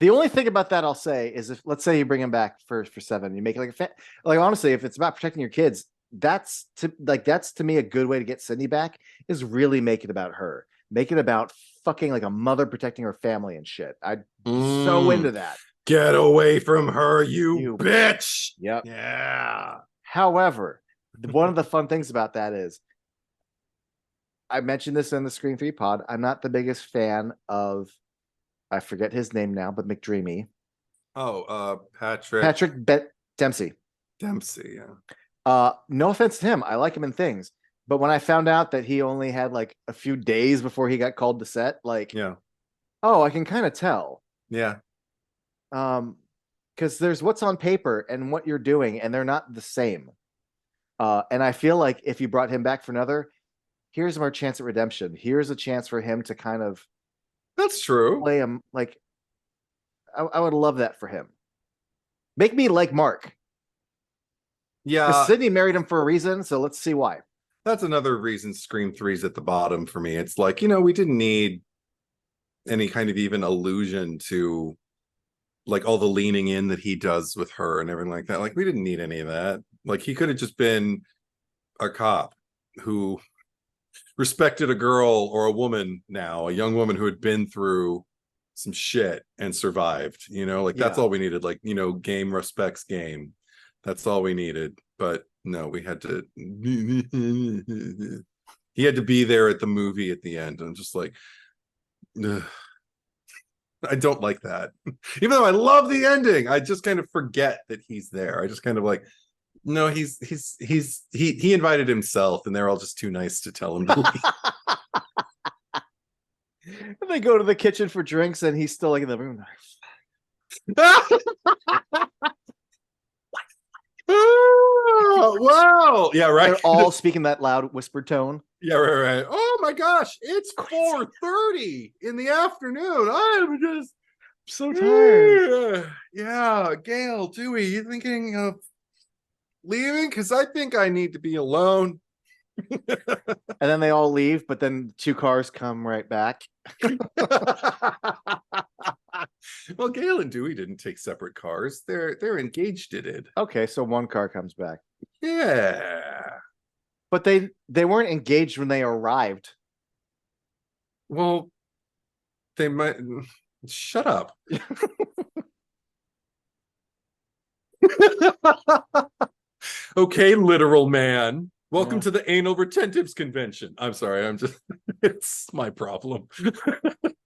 [SPEAKER 1] only thing about that I'll say is, if let's say you bring him back for 7, you make it like honestly, if it's about protecting your kids, that's to me a good way to get Sydney back, is really make it about her. Make it about fucking like a mother protecting her family and shit. I'm so into that.
[SPEAKER 2] Get away from her, you bitch.
[SPEAKER 1] Yep.
[SPEAKER 2] Yeah.
[SPEAKER 1] However, one of the fun things about that is, I mentioned this in the Screen 3 pod, I'm not the biggest fan of, I forget his name now, but McDreamy. Patrick Dempsey.
[SPEAKER 2] Dempsey, yeah.
[SPEAKER 1] No offense to him, I like him in things, but when I found out that he only had like a few days before he got called to set, like, I can kind of tell.
[SPEAKER 2] Yeah.
[SPEAKER 1] Because there's what's on paper and what you're doing, and they're not the same. And I feel like if you brought him back for another, here's our chance at redemption. Here's a chance for him to kind of.
[SPEAKER 2] That's true.
[SPEAKER 1] Play him like. I would love that for him. Make me like Mark.
[SPEAKER 2] Yeah.
[SPEAKER 1] Sydney married him for a reason, so let's see why.
[SPEAKER 2] That's another reason Scream 3's at the bottom for me. It's like, we didn't need any kind of even allusion to like all the leaning in that he does with her and everything like that. Like, we didn't need any of that. Like, he could have just been a cop who respected a girl or a young woman who had been through some shit and survived, that's all we needed. Like, game respects game. That's all we needed. But no, we had to, he had to be there at the movie at the end. I'm just like, ugh. I don't like that. Even though I love the ending, I just kind of forget that he's there. I just kind of like, no, he invited himself, and they're all just too nice to tell him to leave.
[SPEAKER 1] They go to the kitchen for drinks, and he's still like in the room.
[SPEAKER 2] Oh, wow. Yeah, right.
[SPEAKER 1] They're all speaking that loud whispered tone.
[SPEAKER 2] Yeah, right. Oh my gosh, it's 4:30 in the afternoon. I'm just
[SPEAKER 1] so tired.
[SPEAKER 2] Yeah, Gail, Dewey, you thinking of leaving? Because I think I need to be alone.
[SPEAKER 1] And then they all leave, but then 2 cars come right back.
[SPEAKER 2] Well, Gail and Dewey didn't take separate cars. They're engaged in it.
[SPEAKER 1] Okay, so 1 car comes back.
[SPEAKER 2] Yeah.
[SPEAKER 1] But they weren't engaged when they arrived.
[SPEAKER 2] Well, they might. Shut up. Okay, literal man. Welcome to the anal retentives convention. I'm sorry. It's my problem.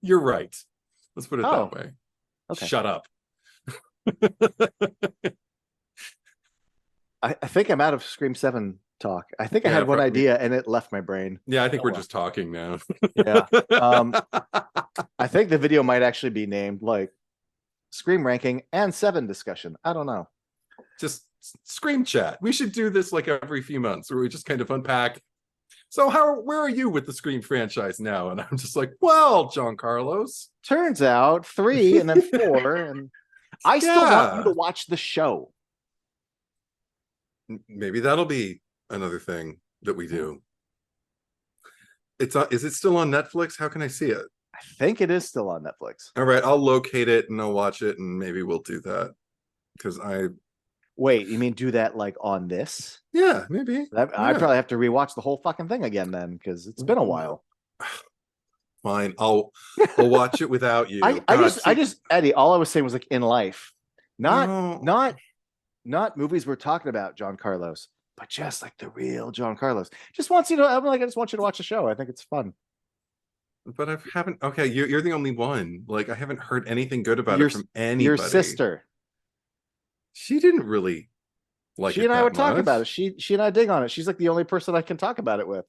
[SPEAKER 2] You're right. Let's put it that way. Okay. Shut up.
[SPEAKER 1] I think I'm out of Scream 7 talk. I think I had one idea and it left my brain.
[SPEAKER 2] Yeah, I think we're just talking now.
[SPEAKER 1] Yeah. I think the video might actually be named like Scream ranking and 7 discussion. I don't know.
[SPEAKER 2] Just Scream chat. We should do this like every few months where we just kind of unpack. So where are you with the Scream franchise now? And I'm just like, well, John Carlos.
[SPEAKER 1] Turns out 3 and then 4. And I still want you to watch the show.
[SPEAKER 2] Maybe that'll be another thing that we do. Is it still on Netflix? How can I see it?
[SPEAKER 1] I think it is still on Netflix.
[SPEAKER 2] All right, I'll locate it and I'll watch it, and maybe we'll do that. Because
[SPEAKER 1] Wait, you mean do that like on this?
[SPEAKER 2] Yeah, maybe.
[SPEAKER 1] I'd probably have to rewatch the whole fucking thing again then, because it's been a while.
[SPEAKER 2] Fine, I'll watch it without you.
[SPEAKER 1] I just Eddie, all I was saying was like in life, not movies we're talking about, John Carlos, but just like the real John Carlos. Just wants you to. I just want you to watch the show. I think it's fun.
[SPEAKER 2] But I haven't. Okay, you're the only one. Like, I haven't heard anything good about it from anybody.
[SPEAKER 1] Your sister.
[SPEAKER 2] She didn't really like it.
[SPEAKER 1] She and I would talk about it. She and I dig on it. She's like the only person I can talk about it with.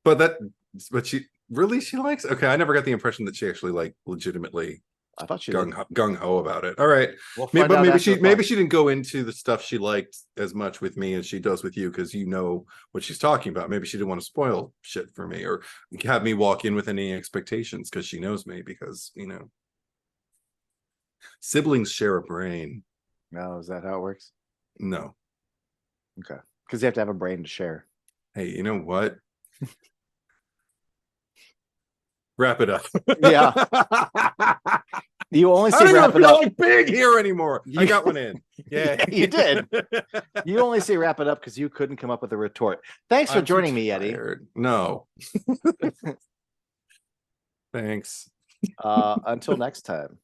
[SPEAKER 2] But she likes. Okay, I never got the impression that she actually like legitimately
[SPEAKER 1] I thought she did.
[SPEAKER 2] gung ho about it. All right.
[SPEAKER 1] We'll
[SPEAKER 2] Maybe,
[SPEAKER 1] find
[SPEAKER 2] but
[SPEAKER 1] out
[SPEAKER 2] maybe
[SPEAKER 1] after
[SPEAKER 2] she
[SPEAKER 1] the
[SPEAKER 2] maybe
[SPEAKER 1] pod.
[SPEAKER 2] she didn't go into the stuff she liked as much with me as she does with you, because you know what she's talking about. Maybe she didn't want to spoil shit for me or have me walk in with any expectations, because she knows me, because you know, siblings share a brain.
[SPEAKER 1] No, is that how it works?
[SPEAKER 2] No.
[SPEAKER 1] Okay. Because you have to have a brain to share.
[SPEAKER 2] Hey, you know what? Wrap it up.
[SPEAKER 1] Yeah. You only
[SPEAKER 2] I
[SPEAKER 1] see
[SPEAKER 2] don't
[SPEAKER 1] wrap
[SPEAKER 2] even
[SPEAKER 1] it
[SPEAKER 2] feel
[SPEAKER 1] up.
[SPEAKER 2] like big here anymore. I got one in. Yeah,
[SPEAKER 1] You did. You only say wrap it up because you couldn't come up with a retort. Thanks for joining me, Eddie.
[SPEAKER 2] No. Thanks.
[SPEAKER 1] Until next time.